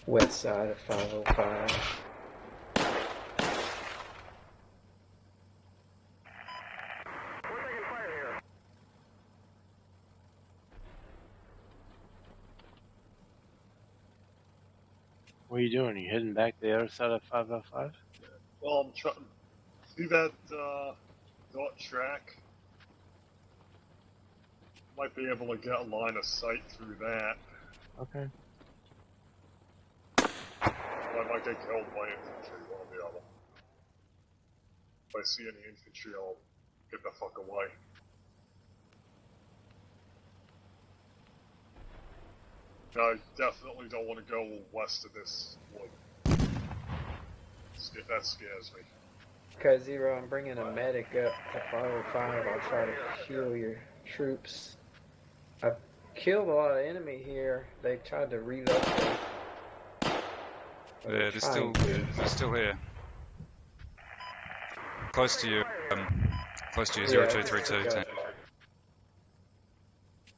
West side of 505. We're taking fire here. What are you doing? You heading back to the other side of 505? Well, I'm trying. See that dot track? Might be able to get a line of sight through that. Okay. I might get killed by infantry, one or the other. If I see any infantry, I'll get the fuck away. I definitely don't want to go west of this wood. That scares me. Okay, Zero, I'm bringing a medic up to 505. I'll try to heal your troops. I've killed a lot of enemy here. They tried to relocate. Yeah, they're still here. Close to you, close to you, 0232 team.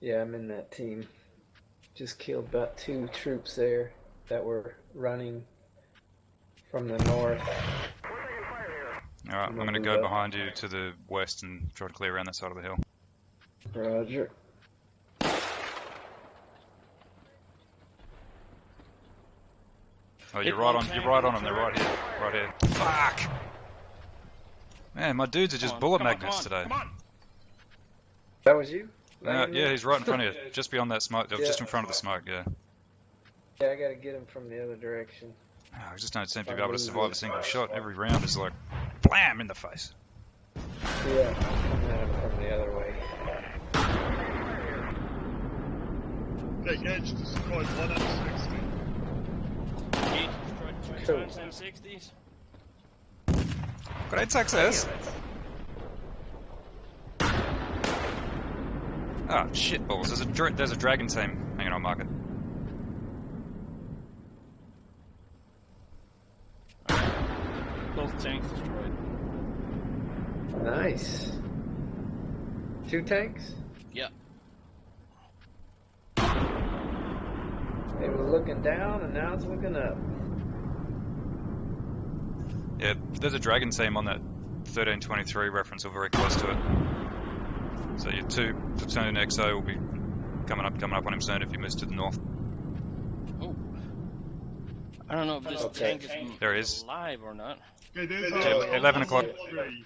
Yeah, I'm in that team. Just killed about 2 troops there that were running from the north. Alright, I'm going to go behind you to the west and try to clear around that side of the hill. Roger. Oh, you're right on them, they're right here. Fuck! Man, my dudes are just bullet magnets today. That was you? Yeah, he's right in front of you, just beyond that smoke, Yeah. just in front of the smoke, yeah. Yeah, I gotta get him from the other direction. I just don't seem to be able to survive a single shot. Every round is like, blam, in the face. Yeah, I'm coming at him from the other way. Okay, Gage destroyed 1 M60. Gage destroyed 2 times M60s. Great success. Oh, shit balls. There's a dragon team. Hang on, I'll mark it. Both tanks destroyed. Nice. 2 tanks? Yeah. It was looking down and now it's looking up. Yeah, there's a dragon team on that 1323 reference or very close to it. So your 2 platoon XO will be coming up on him soon if he moves to the north. Oh. I don't know if this tank is There he is. alive or not. Okay, there's 11 o'clock. 3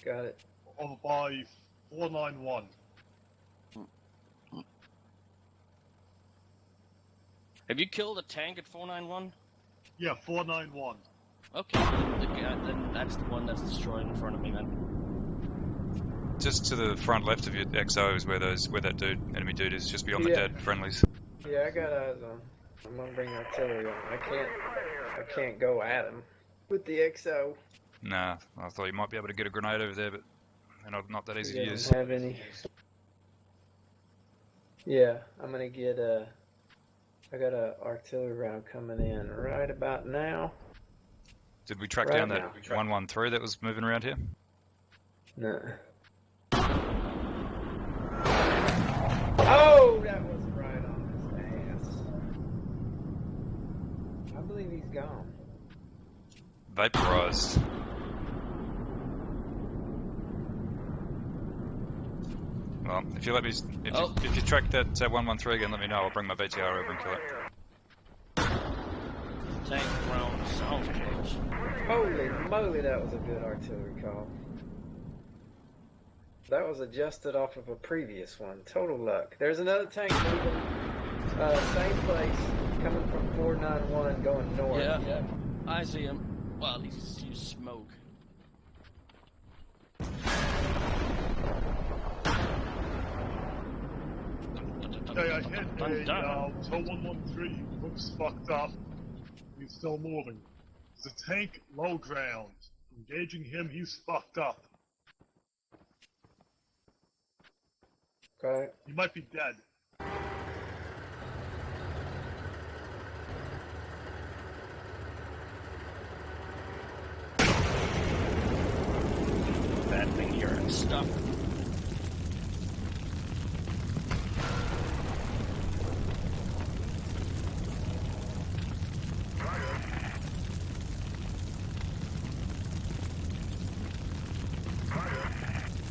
Got it. over by 491. Have you killed a tank at 491? Yeah, 491. Okay, then that's the one that's destroyed in front of me, then. Just to the front left of your XO is where that enemy dude is, just beyond the Yeah. dead friendlies. Yeah, I got eyes on. I'm gonna bring artillery on. I can't go at him with the XO. Nah, I thought you might be able to get a grenade over there, but they're not that easy He to use. doesn't have any. Yeah, I'm gonna get I got a artillery round coming in right about now. Did we track Right down now. that 113 that was moving around here? No. gone. Vaporized. Well, if you let me, if you track that 113 again, let me know. I'll bring my BTR over and kill it. Tank round sounds close. Holy moly, that was a good artillery call. That was adjusted off of a previous one. Total luck. There's another tank moving. Same place, coming from 491, going north. Yeah, I see him. Well, he's used smoke. Okay, I hit a TOW 113. He looks fucked up. He's still moving. There's a tank low ground. Engaging him, he's fucked up. Okay. He might be dead. Bad thing you're stuck.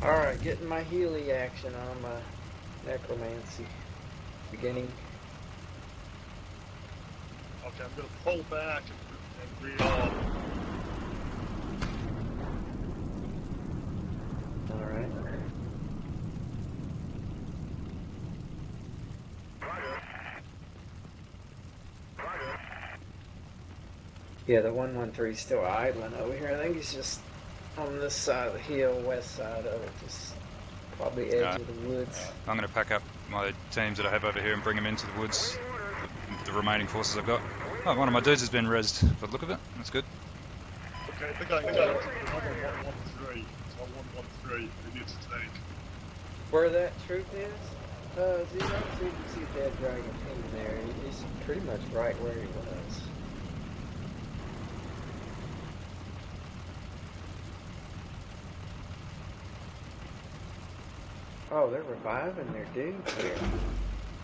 Alright, getting my Healy action on my necromancy. Beginning. Okay, I'm gonna pull back and rearm. Alright. Yeah, the 113 is still idling over here. I think he's just on this side of the hill, west side of it, just probably edge of the woods. I'm going to pack up my teams that I have over here and bring them into the woods. The remaining forces I've got. Oh, one of my dudes has been rezzed. By the look of it, that's good. Okay, I think I got another 113. It's 113. Maybe it's a tank. Where that troop is? Zero, see if you see Dead Dragon in there. He's pretty much right where he was. Oh, they're reviving their dudes here.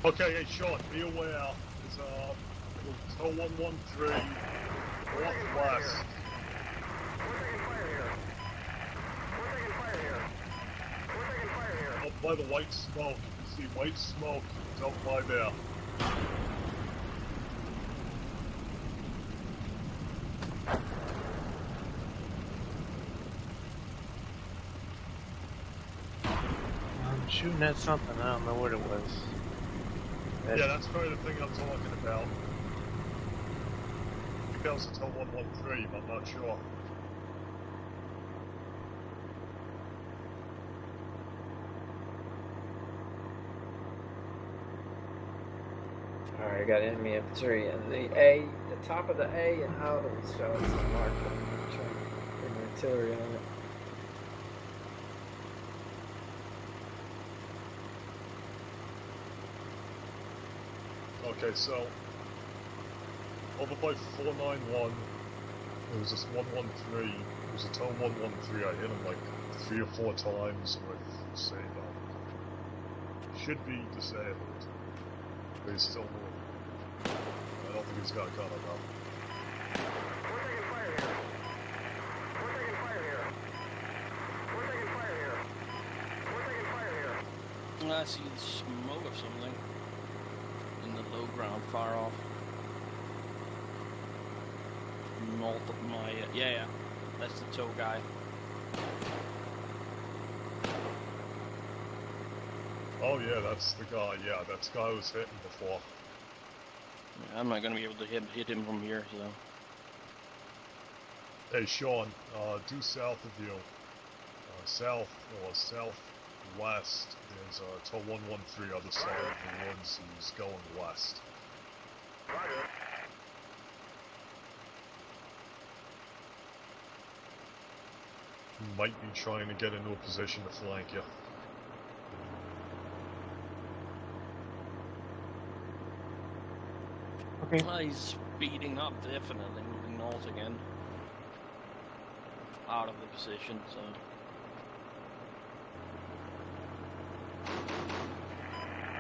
Okay, hey Sean, be aware. There's a TOW 113 northwest. Up by the white smoke. You see white smoke. Don't fly there. I'm shooting at something. I don't know what it was. Yeah, that's probably the thing I'm talking about. I think that was a TOW 113, but I'm not sure. Alright, I got enemy infantry and the top of the A and Idle shows some mark. I'm trying to bring artillery on it. Okay, so over by 491, there was this 113. It was a TOW 113. I hit him like 3 or 4 times with Sabo. Should be disabled, but he's still moving. I don't think he's got a gun enough. I see the smoke of something in the low ground far off. North of my... yeah, that's the tow guy. Oh yeah, that's the guy. Yeah, that's the guy I was hitting before. Yeah, I'm not going to be able to hit him from here, so... Hey Sean, due south of you, south or southwest, there's a TOW 113 other side of the woods. He's going west. He might be trying to get into a position to flank you. Okay. Well, he's speeding up, definitely, moving north again. Out of the position, so...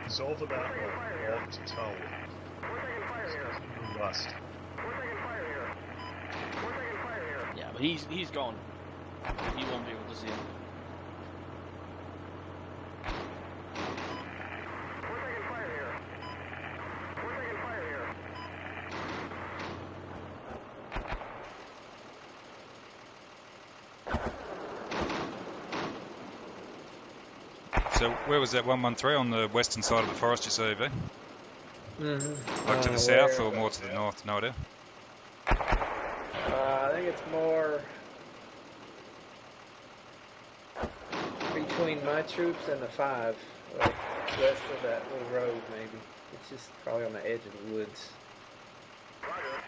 He's over that way, off to TOW. He's continuing west. But he's gone. He won't be able to see him. We're taking fire here. We're taking fire here. So where was that 113 on the western side of the forest? You say, V? Like to the south or more to the north? No idea. I think it's more between my troops and the 5, like west of that little road, maybe. It's just probably on the edge of the woods. Roger.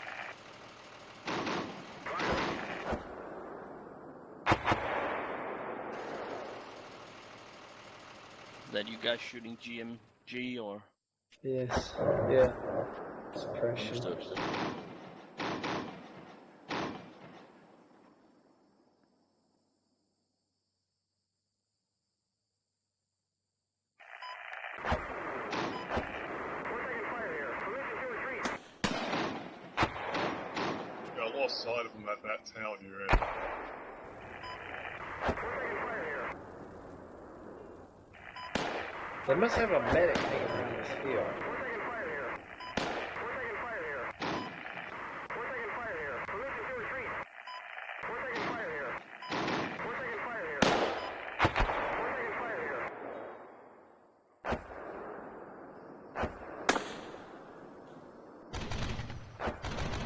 Is that you guys shooting GMG or? Yes. Yeah. Suppression. Understood. Yeah, I lost sight of them at that town you're in. They must have a medic hanging around this hill.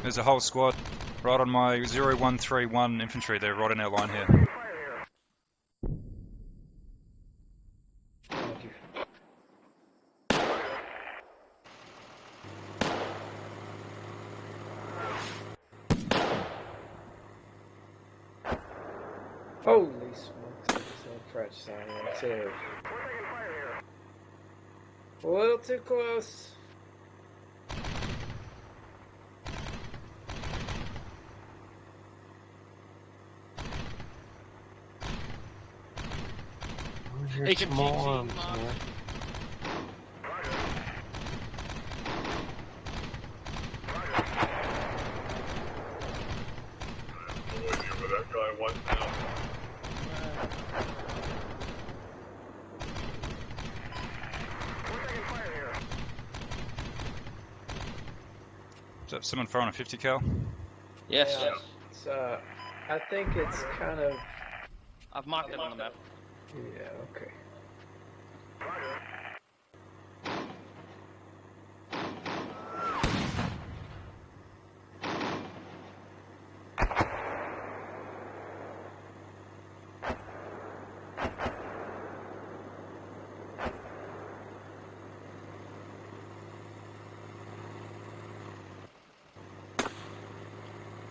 There's a whole squad right on my 0131 infantry. They're right in our line here. Holy smokes, I just had French sound artillery. A little too close. Where's your HMG, small arms, Mark. man? No idea where that guy went now. Is that someone throwing a 50 cal? Yes. Yeah, it's, I think it's kind of, I've marked it on the map. yeah, okay.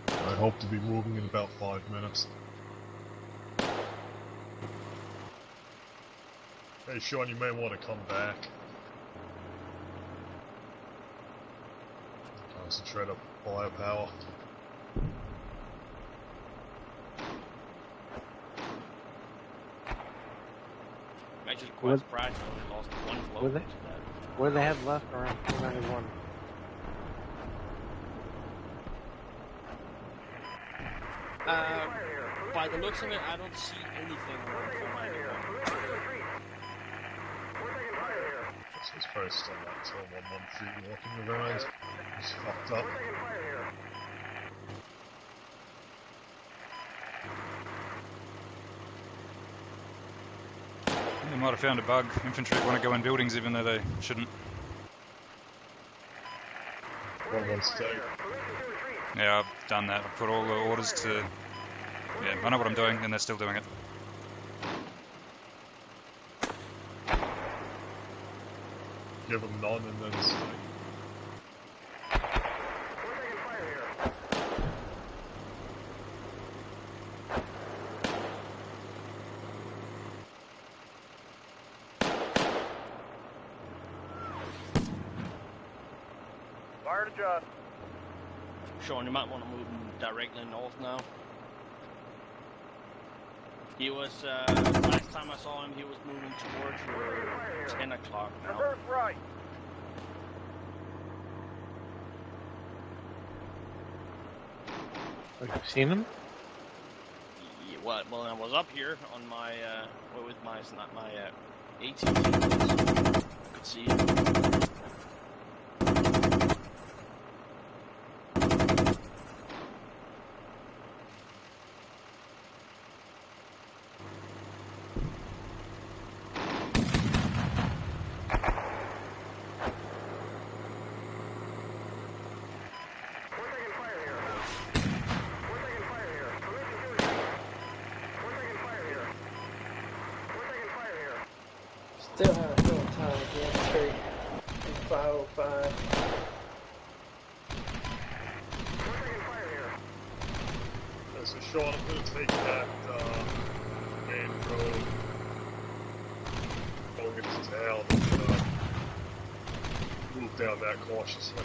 I hope to be moving in about 5 minutes. Hey Sean, you may want to come back. Concentrate on firepower. I'm actually quite surprised I only lost one float. Were they? What do they have left around 491? By the looks of it, I don't see anything around 491. So it's probably still that till 113 walking around. It's fucked up. They might have found a bug. Infantry want to go in buildings even though they shouldn't. 113. Yeah, I've done that. I've put all the orders to... Yeah, I know what I'm doing and they're still doing it. Give them none and then stay. Fire to John. Sean, you might want to move him directly north now. He was, last time I saw him, he was moving towards your 10 o'clock now. Reverse right. Have you seen them? what? Well, I was up here on my with my ATV. Could see it. Still have a little time again, in 505. Okay, so Sean, I'm going to take that main road going into town and move down that cautiously.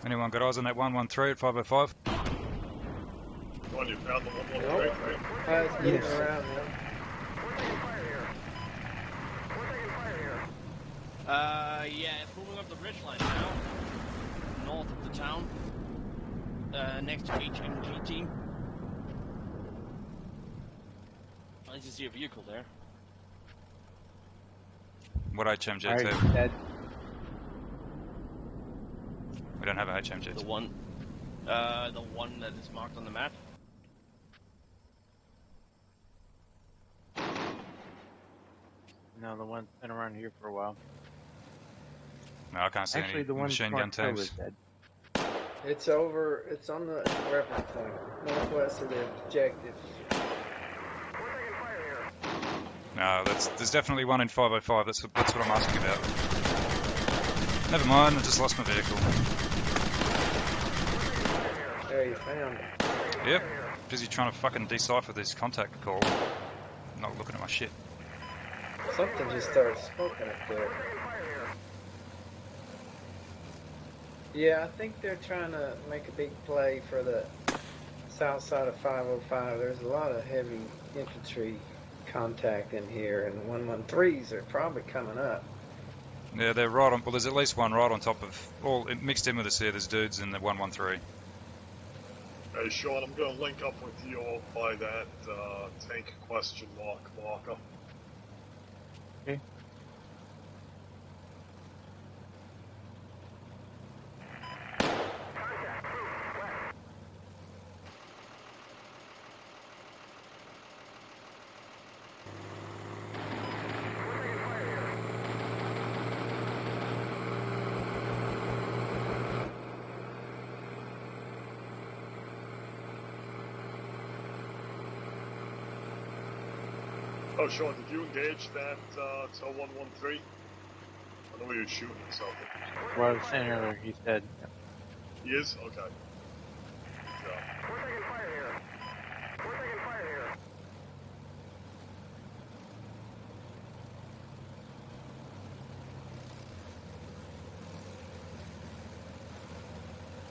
Anyone got eyes on that 113 at 505? Well, you found the 113, Nope. right? It's getting Yes. around now. Yeah, it's moving up the ridgeline now, north of the town, next to HMG team. I can see a vehicle there. What HMG Alright, have? Dad. We don't have a HMG. The one that is marked on the map. No, the one's been around here for a while. No, I can't see Actually, any the one machine gun marked teams. is dead. It's over, it's on the reference point, northwest of the objective. No, there's definitely one in 505. That's what I'm asking about. Never mind, I just lost my vehicle. There, you found it. Yep, busy trying to fucking decipher this contact call. Not looking at my shit. Something just started smoking up there. Yeah, I think they're trying to make a big play for the south side of 505. There's a lot of heavy infantry contact in here, and 113s are probably coming up. Yeah, they're right on. Well, there's at least one right on top of all mixed in with us here. There's dudes in the 113. Hey, Sean, I'm going to link up with you all by that tank question mark marker. Okay. Oh, Sean, did you engage that TEL 113? I know he was shooting at something. What I was saying earlier, he's dead. Yep. He is? Okay. Yeah.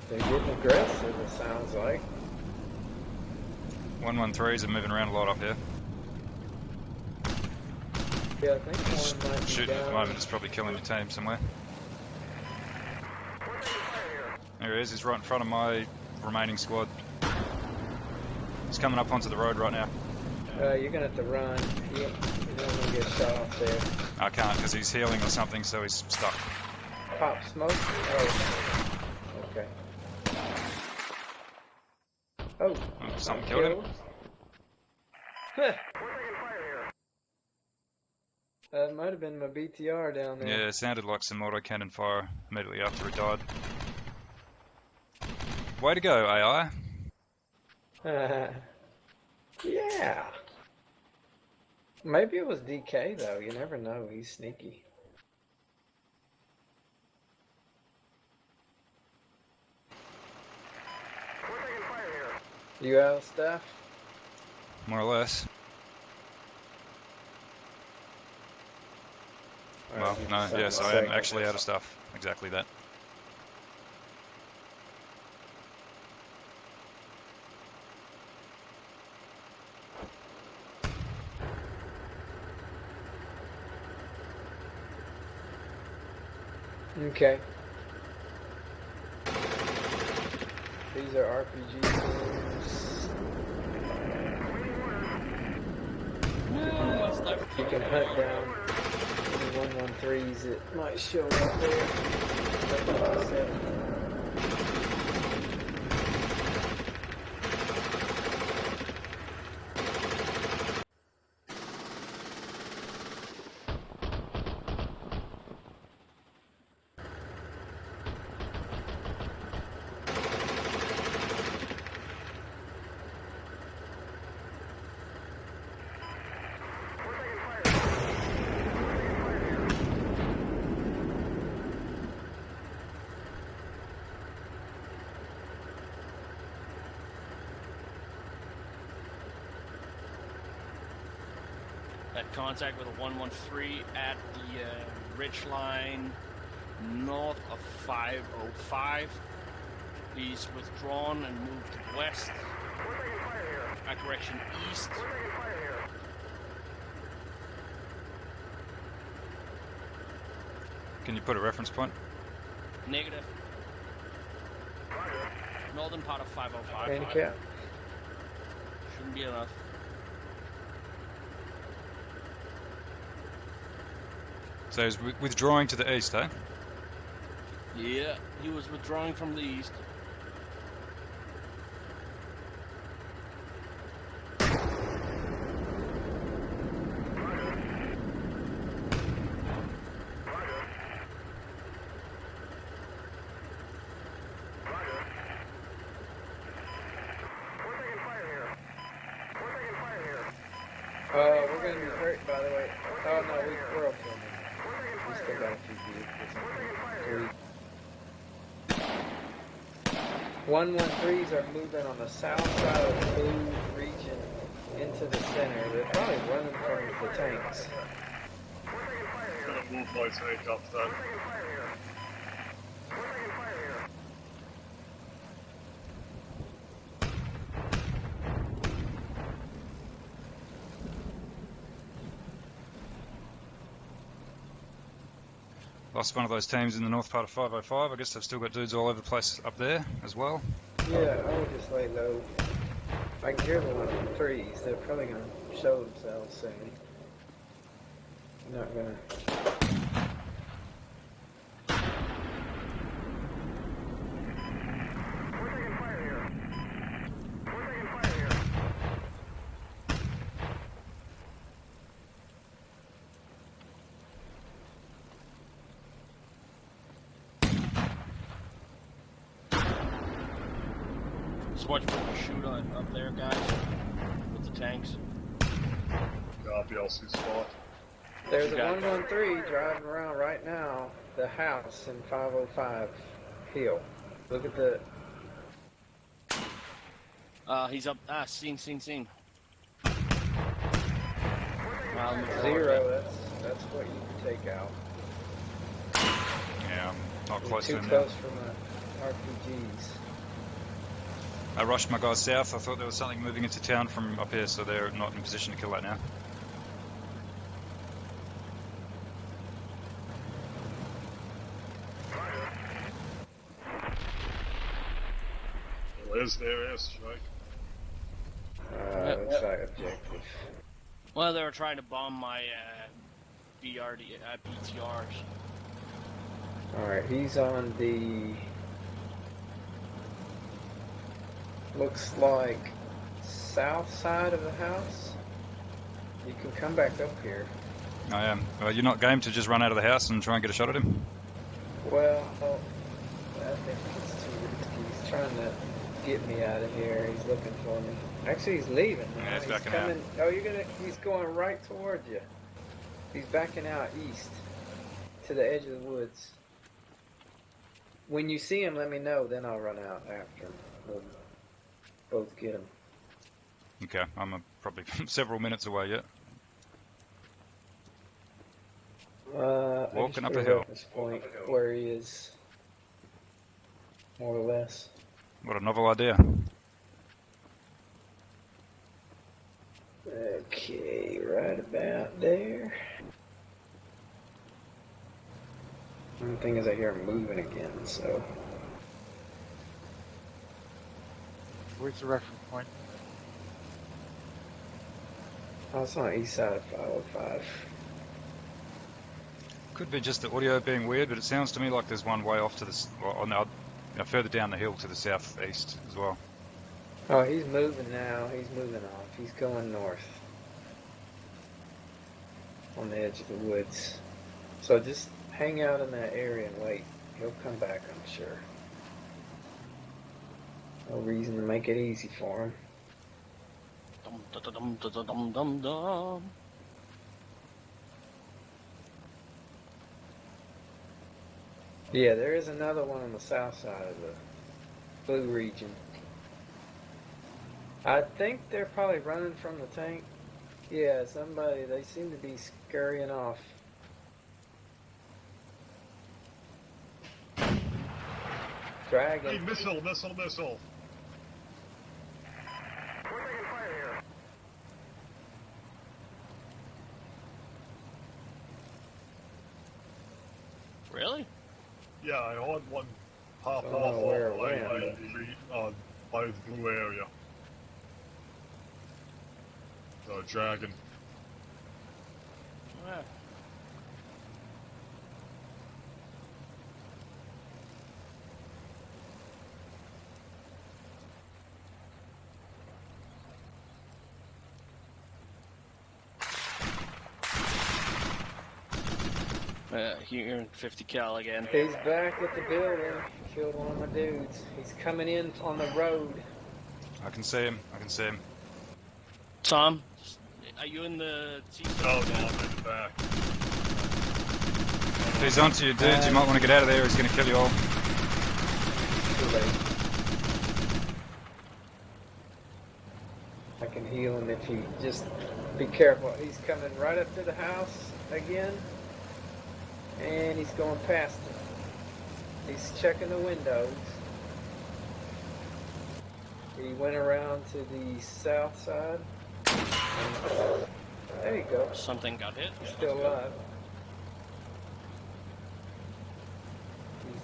They're getting aggressive, it sounds like. 113s are moving around a lot up here. Yeah, I think one might be Shooting at the down. moment is probably killing your team somewhere. There he is. He's right in front of my remaining squad. He's coming up onto the road right now. You're gonna have to run. You're gonna get shot off there. I can't because he's healing or something, so he's stuck. Pop smoke? Oh. Okay. Oh, Oh, something killed him. We're taking fire here. That might have been my BTR down Yeah, there. it sounded like some autocannon fire immediately after it died. Way to go, AI. Yeah. Maybe it was DK though. You never know. He's sneaky. We're taking fire here. You out of stuff? More or less. Well, Alright, no, give me yes, something I to am say. actually out of stuff. Exactly that. Okay. These are RPG games. What's left? You can hunt down any 113s that might show up there. Had contact with a 113 at the ridge line north of 505. He's withdrawn and moved west. Correction, east. Can you put a reference point? Negative. Northern part of 505. Handicap. Shouldn't be enough. So he's withdrawing to the east, eh? Yeah, he was withdrawing from the east. We're gonna be hurt, by the way. Oh no, we're okay now. We still got a few vehicles. 113s are moving on the south side of the blue region into the center. They're probably running from the tanks. I'm gonna move my tank up then. Lost one of those teams in the north part of 505. I guess they've still got dudes all over the place up there as well. Yeah, I would just lay low. I can hear the 113s. They're probably gonna show themselves soon. I'm not gonna. Just watch for the shoot up there, guys, with the tanks. Copy, I'll see spot. There's You a got 113 driving around right now. The house in 505 Hill. Look at the. He's up. Seen. Zero, that's what you can take out. Yeah, I'm not You're close to too him now. close for my RPGs. I rushed my guys south. I thought there was something moving into town from up here, so they're not in a position to kill that now. Where's their airstrike? Looks like objective. Well, they were trying to bomb my BRD PTRs. Alright, he's on the. Looks like south side of the house. You can come back up here. I am. You're not game to just run out of the house and try and get a shot at him? Well, I think it's too risky. He's trying to get me out of here. He's looking for me. Actually, he's leaving now. Yeah, he's backing coming. Oh, he's going right towards you. He's backing out east to the edge of the woods. When you see him, let me know. Then I'll run out after him. We'll both get him. Okay, I'm probably several minutes away yet. Walking up a hill. This point where he is, more or less. What a novel idea. Okay, right about there. One thing is I hear him moving again, so. Where's the reference point? Oh, it's on the east side of 505. Could be just the audio being weird, but it sounds to me like there's one way off to the, well, no, further down the hill to the southeast as well. Oh, he's moving now. He's moving off. He's going north. On the edge of the woods. So just hang out in that area and wait. He'll come back, I'm sure. No reason to make it easy for him. Dum dum dum dum dum dum dum. Yeah, there is another one on the south side of the blue region. I think they're probably running from the tank. Yeah, they seem to be scurrying off. Dragon. Hey, missile! We're taking fire here. Really? Yeah, I had one half Oh, off where, by the blue area. The dragon. Yeah. Here, 50 cal again. He's back at the building. Killed one of my dudes. He's coming in on the road. I can see him. Tom, are you in the No, I'm in the back. If he's onto you, dudes, you might want to get out of there. He's going to kill you all. Too late. I can heal him if you just be careful. He's coming right up to the house again. And he's going past it. He's checking the windows. He went around to the south side. There you go. Something got hit. He's still alive.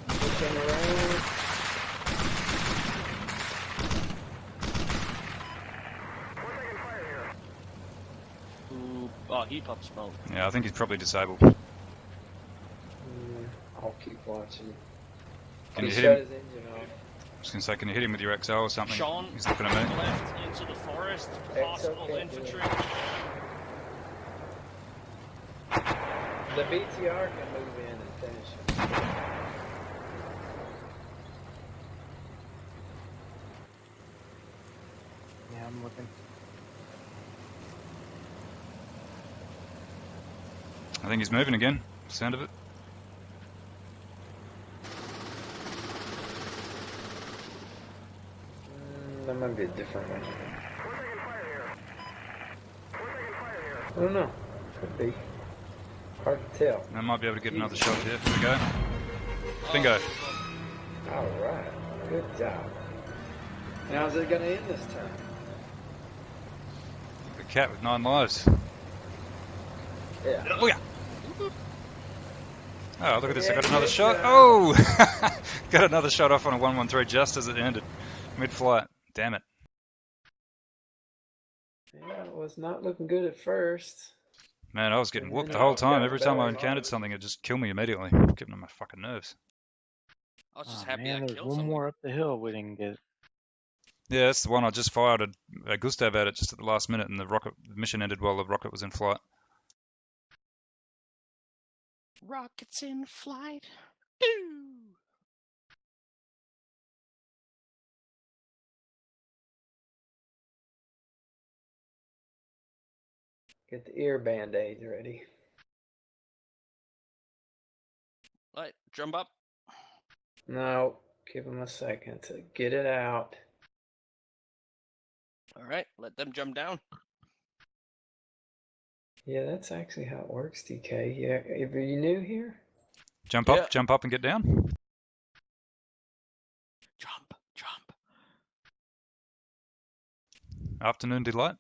He's looking around. We're taking fire here. Ooh, oh, he popped smoke. Yeah, I think he's probably disabled. I'll keep watching. Can He you hit shut him? his engine off. I was going to say, can you hit him with your XO or something? Sean, He's looking at me. left into the forest. Possible can't do infantry. it. The BTR can move in and finish him. Yeah, I'm looking. I think he's moving again. Sound of it. That might be a different one. We're taking fire here. I don't know. Could be. Hard to tell. I might be able to get another shot here. Here we go. Bingo. Alright. Good job. How's it going to end this time? The cat with 9 lives. Yeah. Look at. Oh, look at this. I got Yeah, another good shot. job. Oh! Got another shot off on a 113 just as it ended. Mid-flight. Damn it. Yeah, it was not looking good at first. Man, I was getting And whooped then the whole it time. got Every time I better. encountered something, it just killed me immediately. Getting on my fucking nerves. I was just Oh, happy man, I there's killed one someone. more up the hill we didn't get. Yeah, that's the one I just fired a Gustav at it just at the last minute, and the mission ended while the rocket was in flight. Rockets in flight. Ooh. Get the ear band-aids ready. Right, jump up. No, give them a second to get it out. All right, let them jump down. Yeah, that's actually how it works, DK. Yeah, are you new here? Jump Yeah. up, and get down. Jump, jump. Afternoon delight.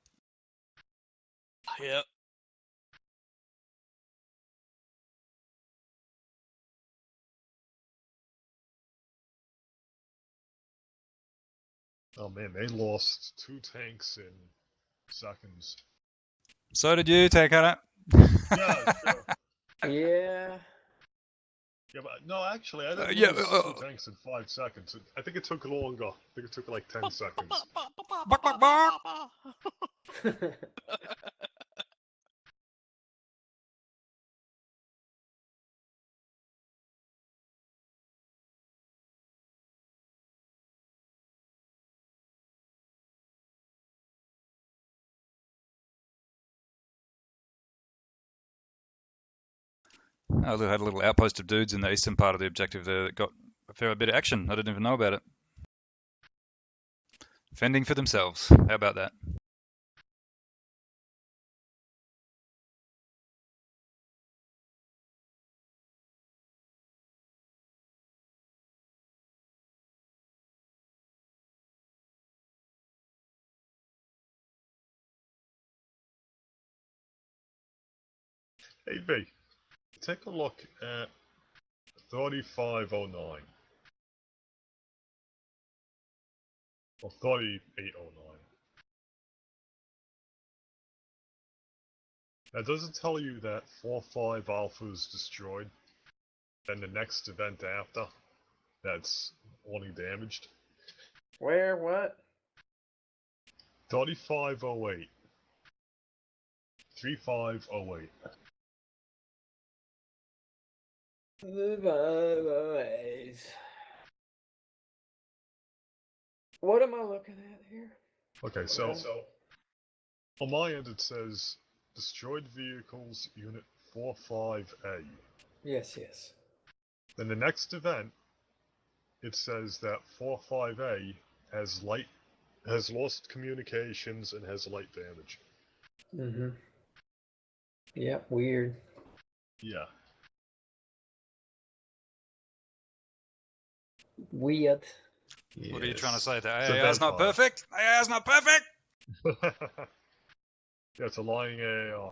Yep. Oh man, they lost 2 tanks in seconds. So did you, take it. Yeah, sure. Yeah. Yeah, but no, actually, I didn't Yeah, lose 2 tanks in 5 seconds. I think it took longer. I think it took like 10 seconds. Bark, bark, bark. I had a little outpost of dudes in the eastern part of the objective there that got a fair bit of action. I didn't even know about it. Fending for themselves. How about that? Hey, B, take a look at 3509. Or 3809. Now, does it tell you that 4-5 Alpha is destroyed? Then the next event after, that's only damaged? Where? What? 3508. 3508. What am I looking at here? Okay, so on my end it says destroyed vehicles unit 45A. Yes, yes. Then the next event, it says that 45A has lost communications and has light damage. Mm-hmm. Yep, weird. Yeah. Weird. What are you trying to say? The It's a AAR's not vampire. perfect? AAR's not perfect? Yeah, it's a lying AAR.